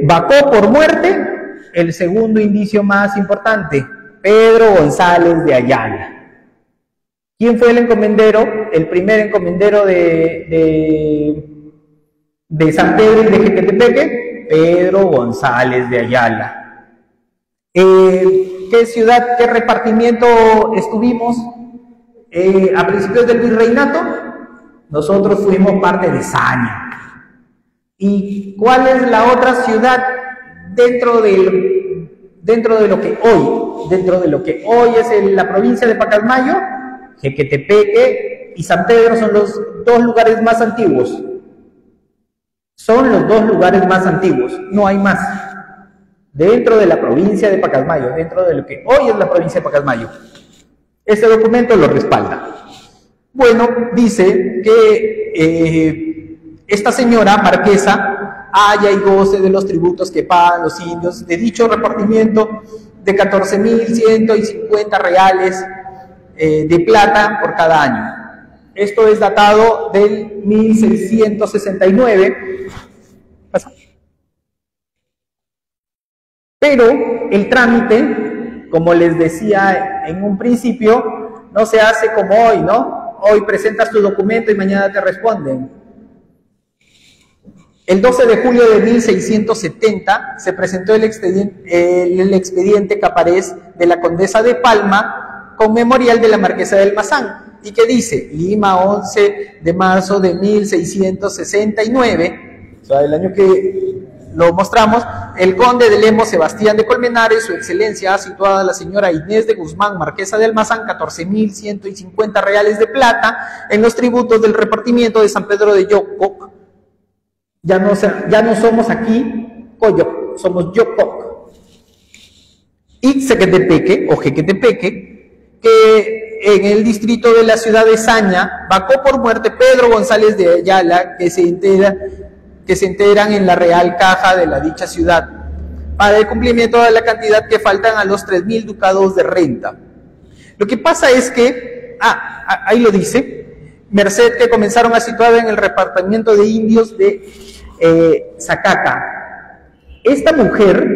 Vacó por muerte, el segundo indicio más importante, Pedro González de Ayala. ¿Quién fue el encomendero? El primer encomendero de San Pedro y de Jequetepeque, Pedro González de Ayala. ¿Qué ciudad, qué repartimiento estuvimos a principios del virreinato? Nosotros fuimos parte de Saña. ¿Y cuál es la otra ciudad dentro de lo que hoy es la provincia de Pacasmayo? Jequetepeque y San Pedro son los 2 lugares más antiguos. son los dos lugares más antiguos, no hay más. Dentro de la provincia de Pacasmayo, dentro de lo que hoy es la provincia de Pacasmayo. Este documento lo respalda. Bueno, dice que esta señora marquesa haya y goce de los tributos que pagan los indios, de dicho repartimiento de 14.150 reales de plata por cada año. Esto es datado del 1669. ¿Pasa? Pero el trámite, como les decía en un principio, no se hace como hoy, ¿no? Hoy presentas tu documento y mañana te responden. El 12 de julio de 1670 se presentó el expediente Caparés de la Condesa de Palma con memorial de la Marquesa del Mazán, y que dice: Lima, 11 de marzo de 1669, o sea, el año que lo mostramos, el conde de Lemos Sebastián de Colmenares, su excelencia, ha situado a la señora Inés de Guzmán, marquesa de Almazán, 14.150 reales de plata en los tributos del repartimiento de San Pedro de Yococ. Ya no somos aquí Coyoc, somos Yococ. Y Sequetepeque, o Jequetepeque, que en el distrito de la ciudad de Saña, vacó por muerte Pedro González de Ayala, que se enteran en la Real Caja de la dicha ciudad, para el cumplimiento de la cantidad que faltan a los 3.000 ducados de renta. Lo que pasa es que, ahí lo dice, merced que comenzaron a situar en el repartimiento de indios de Zacaca. Esta mujer,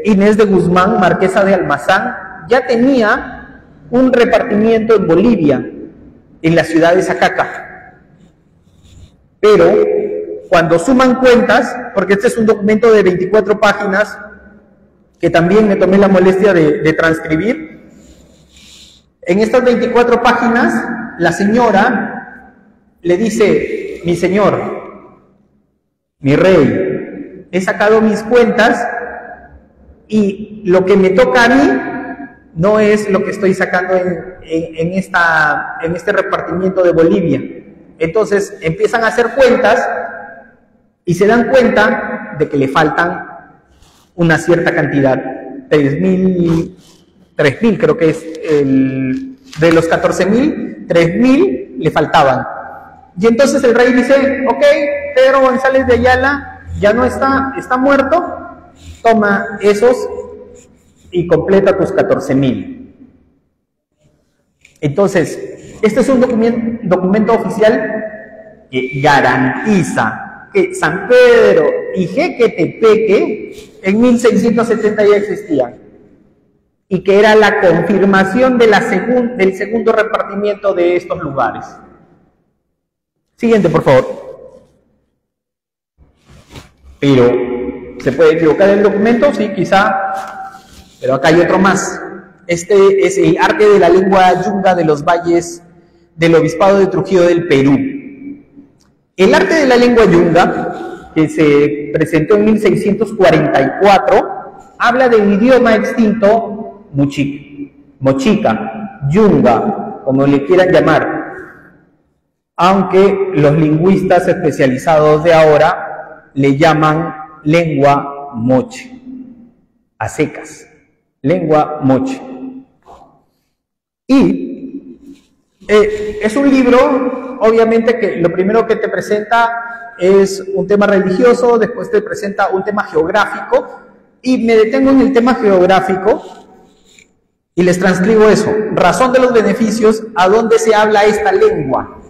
Inés de Guzmán, marquesa de Almazán, ya tenía un repartimiento en Bolivia, en la ciudad de Zacaca. Pero cuando suman cuentas, porque este es un documento de 24 páginas, que también me tomé la molestia de transcribir, en estas 24 páginas, la señora le dice: mi señor, mi rey, he sacado mis cuentas y lo que me toca a mí no es lo que estoy sacando en este repartimiento de Bolivia. Entonces empiezan a hacer cuentas y se dan cuenta de que le faltan una cierta cantidad, 3.000 creo que es, de los 14.000, 3.000 le faltaban. Y entonces el rey dice: ok, Pedro González de Ayala ya no está muerto, toma esos y completa tus 14.000. Entonces, este es un documento oficial que garantiza que San Pedro y Jequetepeque en 1670 ya existían, y que era la confirmación de del segundo repartimiento de estos lugares. Siguiente, por favor. Pero, ¿se puede equivocar el documento? Sí, quizá, pero acá hay otro más. Este es el arte de la lengua yunga de los valles del Obispado de Trujillo del Perú. El arte de la lengua yunga, que se presentó en 1644, habla del idioma extinto mochica, yunga, como le quieran llamar, aunque los lingüistas especializados de ahora le llaman lengua moche, a secas, lengua moche. Y es un libro, obviamente, que lo primero que te presenta es un tema religioso, después te presenta un tema geográfico, y me detengo en el tema geográfico y les transcribo eso: razón de los beneficios, a dónde se habla esta lengua.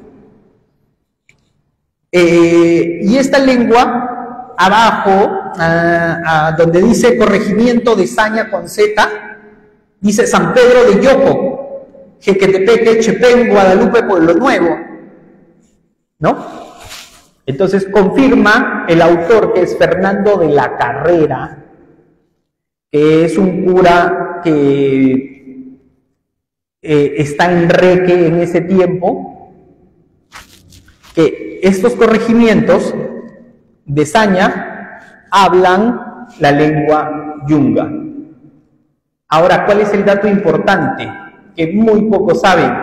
Y esta lengua, abajo, donde dice corregimiento de Saña con Z, dice San Pedro de Yoco, Jequetepeque, Chepén, Guadalupe, Pueblo Nuevo, ¿no? Entonces confirma el autor, que es Fernando de la Carrera, que es un cura que está en Reque en ese tiempo, que estos corregimientos de Saña hablan la lengua yunga. Ahora, ¿cuál es el dato importante que muy pocos saben?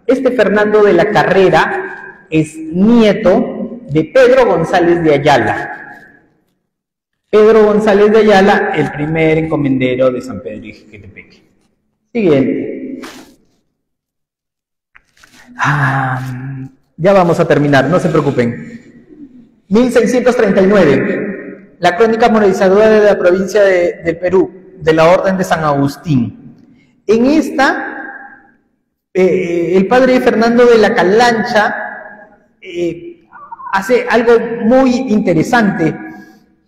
Este Fernando de la Carrera es nieto de Pedro González de Ayala. Pedro González de Ayala, el primer encomendero de San Pedro y Jiquetepeque. Siguiente. Ya vamos a terminar, no se preocupen. 1639, la crónica moralizadora de la provincia del Perú, de la Orden de San Agustín. En esta, el padre Fernando de la Calancha hace algo muy interesante,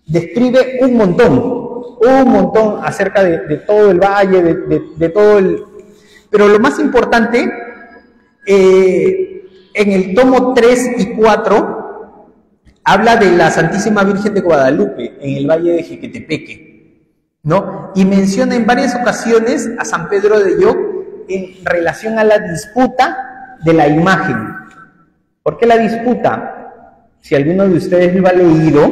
describe un montón acerca de todo el valle, de todo el... Pero lo más importante, en el tomo 3 y 4, habla de la Santísima Virgen de Guadalupe, en el valle de Jiquetepeque, ¿no? Y menciona en varias ocasiones a San Pedro de Yoc en relación a la disputa de la imagen. ¿Por qué la disputa? Si alguno de ustedes lo ha leído,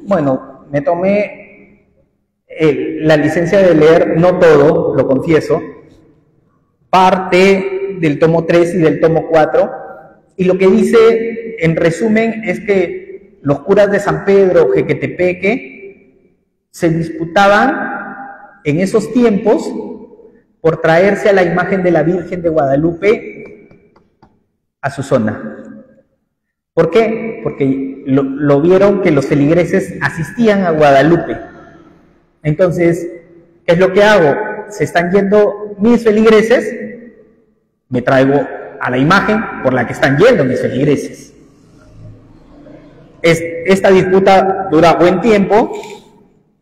bueno, me tomé la licencia de leer, no todo, lo confieso, parte del tomo 3 y del tomo 4, y lo que dice, en resumen, es que los curas de San Pedro, Jiquetepeque, se disputaban en esos tiempos por traerse a la imagen de la Virgen de Guadalupe a su zona. ¿Por qué? Porque lo vieron que los feligreses asistían a Guadalupe. Entonces, ¿qué es lo que hago? Se están yendo mis feligreses, me traigo a la imagen por la que están yendo mis feligreses. Esta disputa dura buen tiempo,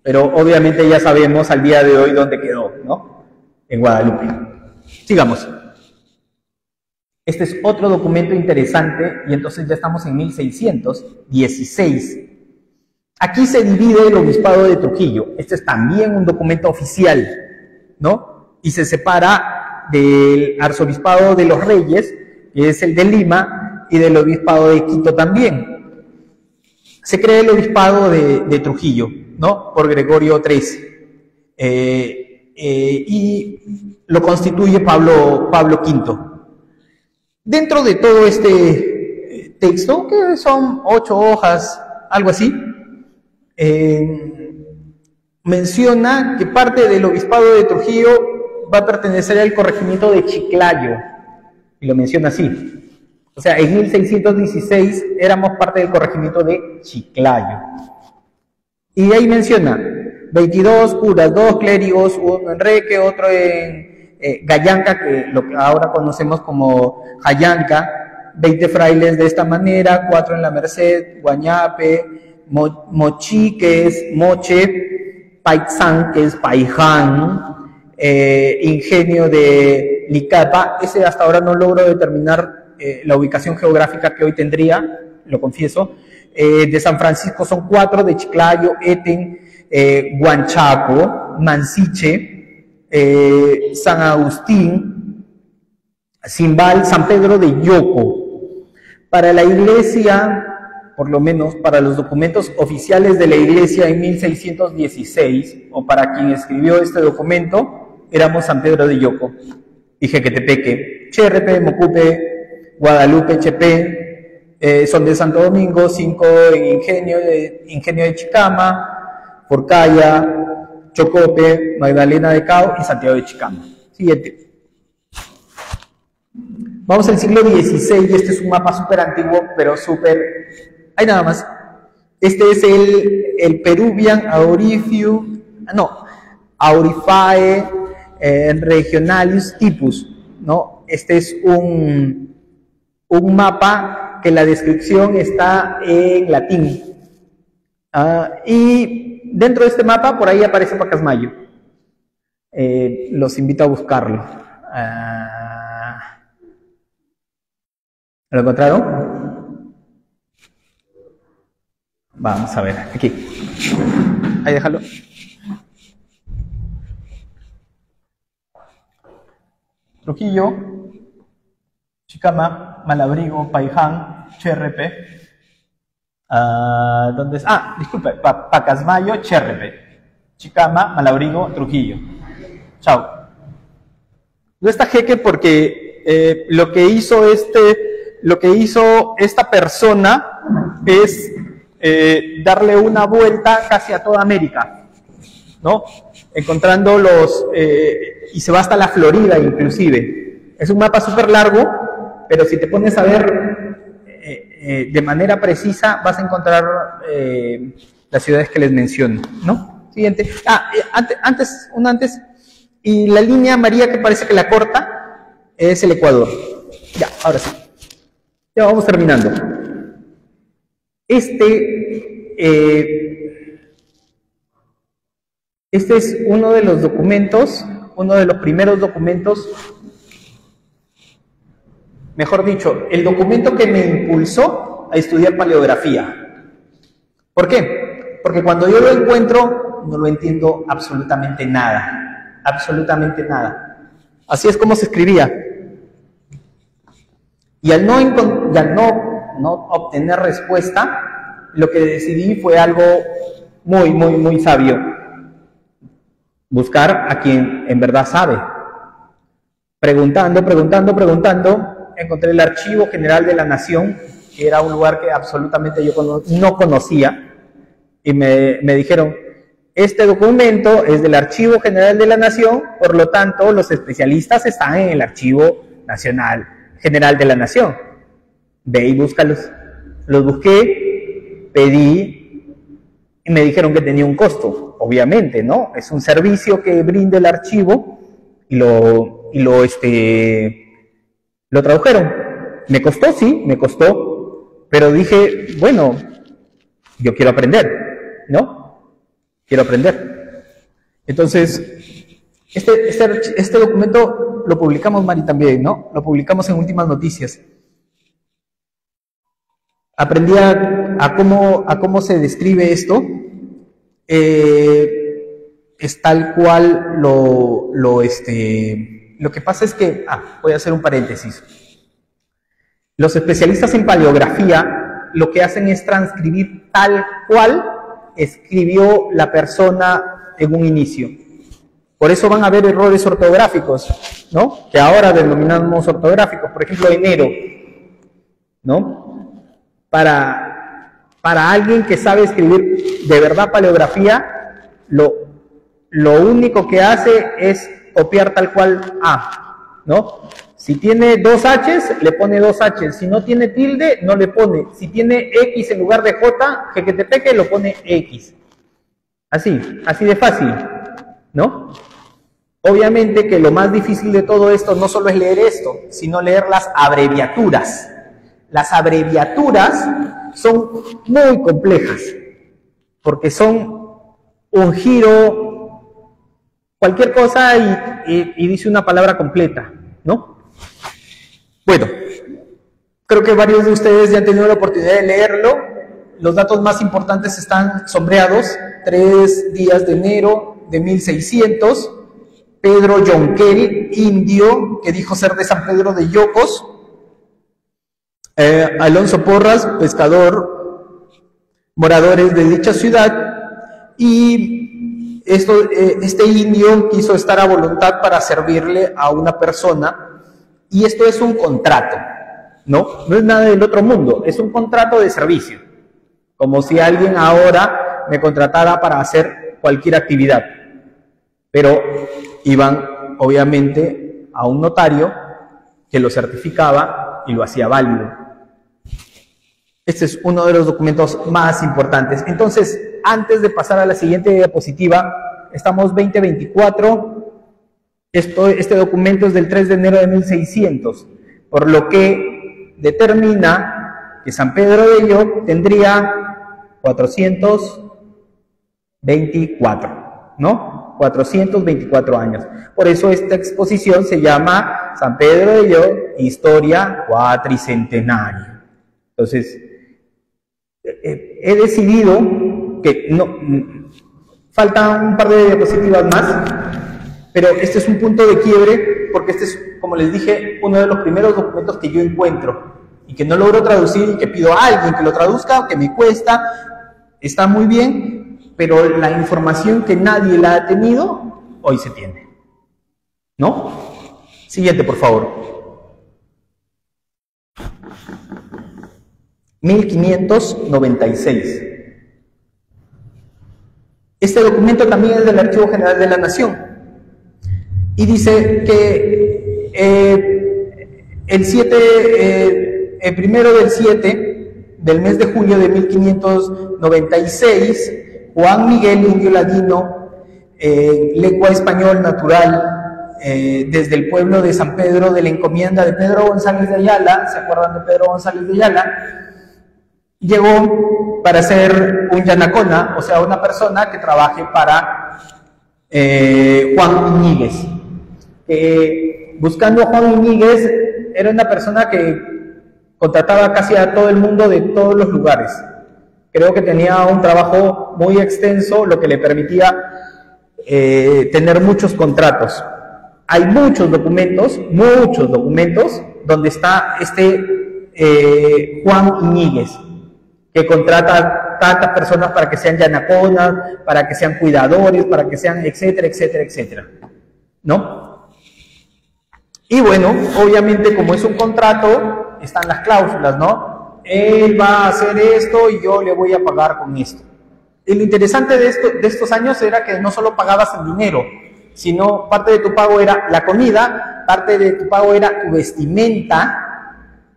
pero obviamente ya sabemos al día de hoy dónde quedó, ¿no? En Guadalupe. Sigamos. Este es otro documento interesante, y entonces ya estamos en 1616. Aquí se divide el obispado de Trujillo. Este es también un documento oficial, ¿no? Y se separa del arzobispado de los Reyes, que es el de Lima, y del obispado de Quito también. Se crea el obispado de Trujillo, ¿no? Por Gregorio XIII. Y lo constituye Pablo V. Dentro de todo este texto, que son 8 hojas, algo así, menciona que parte del obispado de Trujillo va a pertenecer al corregimiento de Chiclayo, y lo menciona así. O sea, en 1616 éramos parte del corregimiento de Chiclayo. Y ahí menciona 22 curas, 2 clérigos, uno en Reque, otro en Gallanca, que lo que ahora conocemos como Jayanca, 20 frailes de esta manera, 4 en la Merced, Guañape, Mochi, que es Moche, Paixán, que es Paiján, Ingenio de Licapa. Ese hasta ahora no logro determinar la ubicación geográfica que hoy tendría, lo confieso. De San Francisco son 4, de Chiclayo, Eten, Huanchaco, Mansiche, San Agustín, Cimbal, San Pedro de Yoco. Para la iglesia, por lo menos para los documentos oficiales de la iglesia en 1616, o para quien escribió este documento, éramos San Pedro de Yoco y Jiquetepeque, Cherrepe, Mocupe, Guadalupe, Chepé, son de Santo Domingo, 5 en Ingenio de Chicama, Porcaya, Chocope, Magdalena de Cao y Santiago de Chicama. Siguiente. Vamos al siglo XVI, y este es un mapa súper antiguo, pero súper... Hay nada más. Este es el Peruvian Aurifae Regionalis Typus, ¿no? Este es un mapa que la descripción está en latín. Y dentro de este mapa, por ahí aparece Pacasmayo. Los invito a buscarlo. ¿Lo encontraron? Vamos a ver, aquí. Ahí déjalo. Trujillo, Chicama, Malabrigo, Paiján, Cherrepe. ¿Dónde es? Disculpe, Pacasmayo, Cherrepe, Chicama, Malabrigo, Trujillo. Chao. No está jeque porque lo que hizo esta persona es darle una vuelta casi a toda América, ¿no? Encontrando y se va hasta la Florida inclusive. Es un mapa súper largo, pero si te pones a ver de manera precisa, vas a encontrar las ciudades que les menciono, ¿no? Siguiente. Antes, y la línea amarilla que parece que la corta es el Ecuador. Ya, ahora sí. Ya vamos terminando. Este es uno de los documentos, uno de los primeros documentos, mejor dicho, el documento que me impulsó a estudiar paleografía. ¿Por qué? Porque cuando yo lo encuentro, no lo entiendo absolutamente nada. Absolutamente nada. Así es como se escribía. Y al no obtener respuesta, lo que decidí fue algo muy sabio. Buscar a quien en verdad sabe. Preguntando, encontré el Archivo General de la Nación, que era un lugar que absolutamente yo no conocía, y me dijeron, este documento es del Archivo General de la Nación, por lo tanto, los especialistas están en el Archivo General de la Nación. Ve y búscalos. Los busqué, pedí, y me dijeron que tenía un costo. Obviamente, ¿no? Es un servicio que brinda el archivo, y lo tradujeron. Me costó, sí, me costó, pero dije, bueno, yo quiero aprender, ¿no? Quiero aprender. Entonces, este documento lo publicamos, Mari, también, ¿no? Lo publicamos en Últimas Noticias. Aprendí a cómo se describe esto. Es tal cual lo que pasa es que, voy a hacer un paréntesis. Los especialistas en paleografía lo que hacen es transcribir tal cual escribió la persona en un inicio. Por eso van a haber errores ortográficos, ¿no? Que ahora denominamos ortográficos. Por ejemplo, enero, ¿no? Para alguien que sabe escribir de verdad paleografía, lo único que hace es copiar tal cual A, ¿no? Si tiene dos H's, le pone dos H's. Si no tiene tilde, no le pone. Si tiene X en lugar de J, jequetepeque, lo pone X. Así de fácil, ¿no? Obviamente que lo más difícil de todo esto no solo es leer esto, sino leer las abreviaturas. Las abreviaturas son muy complejas, porque son un giro, cualquier cosa y dice una palabra completa, ¿no? Bueno, creo que varios de ustedes ya han tenido la oportunidad de leerlo. Los datos más importantes están sombreados. 3 días de enero de 1600. Pedro Yonquel, indio, que dijo ser de San Pedro de Yocos. Alonso Porras, pescador, moradores de dicha ciudad. Y este indio quiso estar a voluntad para servirle a una persona. Y esto es un contrato, ¿no? No es nada del otro mundo, es un contrato de servicio. Como si alguien ahora me contratara para hacer cualquier actividad. Pero iban, obviamente, a un notario que lo certificaba y lo hacía válido. Este es uno de los documentos más importantes. Entonces, antes de pasar a la siguiente diapositiva, estamos 2024. Este documento es del 3 de enero de 1600, por lo que determina que San Pedro de Ello tendría 424, ¿no? 424 años. Por eso esta exposición se llama San Pedro de Ello, Historia Cuatricentenaria. Entonces, he decidido que faltan un par de diapositivas más, pero este es un punto de quiebre porque este es, como les dije, uno de los primeros documentos que yo encuentro y que no logro traducir y que pido a alguien que lo traduzca, que me cuesta, está muy bien, pero la información que nadie la ha tenido, hoy se tiene, ¿no? Siguiente, por favor. 1596. Este documento también es del Archivo General de la Nación y dice que el 1 del mes de julio de 1596, Juan Miguel Indio Ladino, lengua español natural, desde el pueblo de San Pedro de la encomienda de Pedro González de Ayala, ¿se acuerdan de Pedro González de Ayala? Llegó para ser un yanacona, o sea, una persona que trabaje para Juan Iñiguez. Buscando a Juan Iñiguez, era una persona que contrataba casi a todo el mundo de todos los lugares. Creo que tenía un trabajo muy extenso, lo que le permitía tener muchos contratos. Hay muchos documentos donde está Juan Iñiguez, que contrata tantas personas para que sean yanaconas, para que sean cuidadores, para que sean etcétera, etcétera, etcétera, ¿no? Y bueno, obviamente como es un contrato, están las cláusulas, ¿no? Él va a hacer esto y yo le voy a pagar con esto. Y lo interesante de estos años era que no solo pagabas en dinero, sino parte de tu pago era la comida, parte de tu pago era tu vestimenta,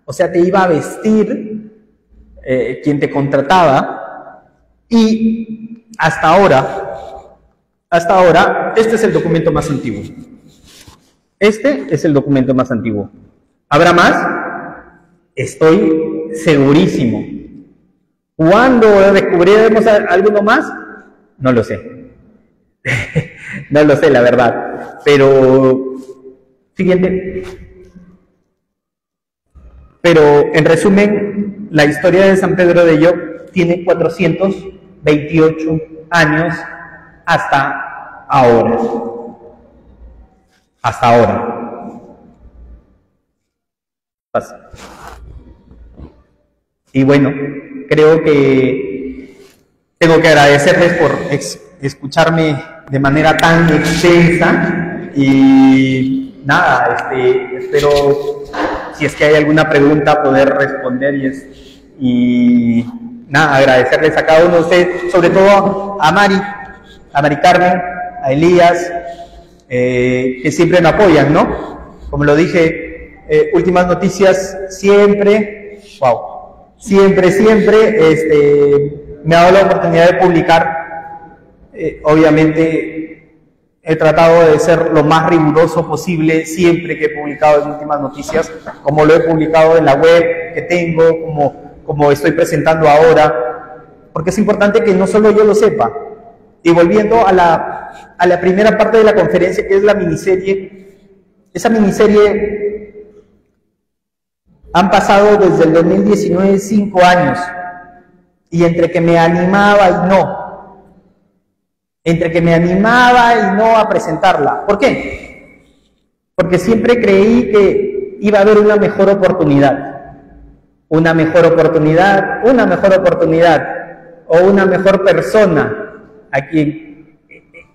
o sea, te iba a vestir quien te contrataba. Y hasta ahora, este es el documento más antiguo. Este es el documento más antiguo. ¿Habrá más? Estoy segurísimo. ¿Cuándo descubriremos alguno más? No lo sé. No lo sé, la verdad. Pero, siguiente. Pero, en resumen, la historia de San Pedro de Llop tiene 428 años hasta ahora. Hasta ahora. Pasa. Y bueno, creo que tengo que agradecerles por escucharme de manera tan extensa y nada, espero, si es que hay alguna pregunta, poder responder y nada, agradecerles a cada uno de ustedes, sobre todo a Mari Carmen, a Elías, que siempre me apoyan, ¿no? Como lo dije, Últimas Noticias siempre, siempre me ha dado la oportunidad de publicar. Obviamente he tratado de ser lo más riguroso posible siempre que he publicado en Últimas Noticias, como lo he publicado en la web que tengo, como estoy presentando ahora, porque es importante que no solo yo lo sepa. Y volviendo a la primera parte de la conferencia, que es la miniserie, esa miniserie han pasado desde el 2019 5 años, y entre que me animaba y no a presentarla. ¿Por qué? Porque siempre creí que iba a haber una mejor oportunidad, o una mejor persona aquí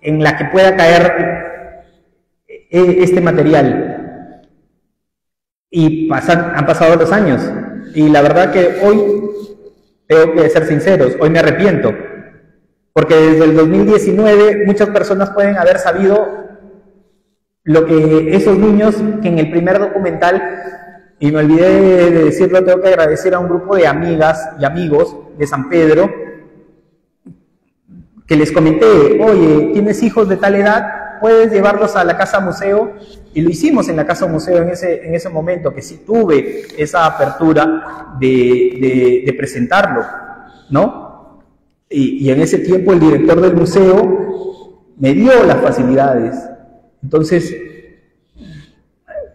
en la que pueda caer este material. Y han pasado los años, y la verdad que hoy, tengo que ser sinceros, hoy me arrepiento, porque desde el 2019 muchas personas pueden haber sabido lo que esos niños, que en el primer documental, y me olvidé de decirlo, tengo que agradecer a un grupo de amigas y amigos de San Pedro, que les comenté, oye, ¿tienes hijos de tal edad? Puedes llevarlos a la casa museo, y lo hicimos en la casa museo en ese momento, que sí tuve esa apertura de presentarlo, ¿no? Y en ese tiempo el director del museo me dio las facilidades. Entonces,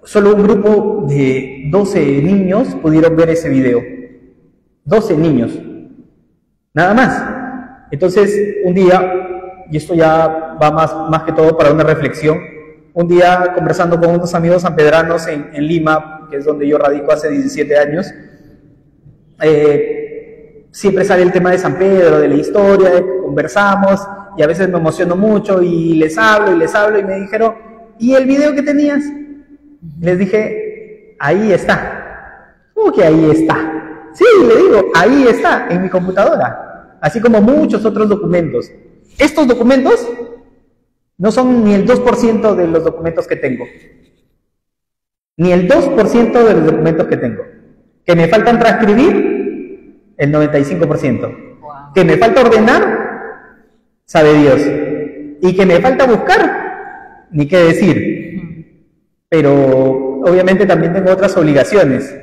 solo un grupo de 12 niños pudieron ver ese video. 12 niños, nada más. Entonces, un día, y esto ya va más que todo para una reflexión, un día conversando con unos amigos sanpedranos en Lima, que es donde yo radico hace 17 años, siempre sale el tema de San Pedro, de la historia, conversamos, y a veces me emociono mucho, y les hablo, y me dijeron, ¿y el video que tenías? Les dije, ahí está. ¿Cómo que ahí está? Sí, le digo, ahí está, en mi computadora, así como muchos otros documentos. Estos documentos no son ni el 2% de los documentos que tengo. Ni el 2% de los documentos que tengo. Que me faltan transcribir, el 95%. Wow. Que me falta ordenar, sabe Dios. Y que me falta buscar, ni qué decir. Pero obviamente también tengo otras obligaciones.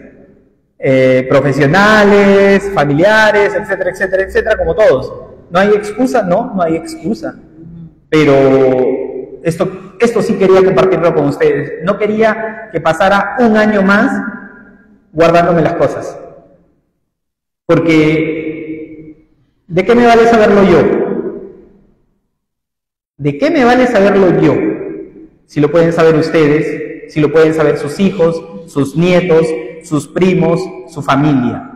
Profesionales, familiares, etcétera, etcétera, etcétera, como todos. ¿No hay excusa? No hay excusa. Pero esto sí quería compartirlo con ustedes. No quería que pasara un año más guardándome las cosas. Porque, ¿de qué me vale saberlo yo? ¿De qué me vale saberlo yo? Si lo pueden saber ustedes, si lo pueden saber sus hijos, sus nietos, sus primos, su familia.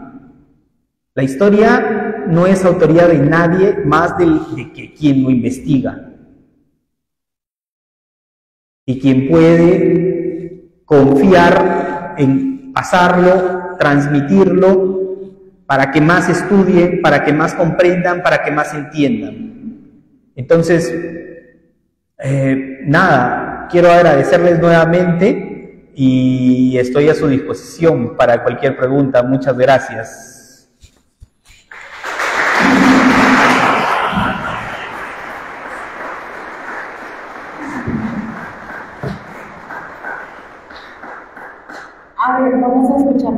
La historia no es autoría de nadie más de que quien lo investiga. Y quien puede confiar en pasarlo, transmitirlo, para que más estudien, para que más comprendan, para que más entiendan. Entonces, nada, quiero agradecerles nuevamente y estoy a su disposición para cualquier pregunta. Muchas gracias. A ver, vamos a escuchar.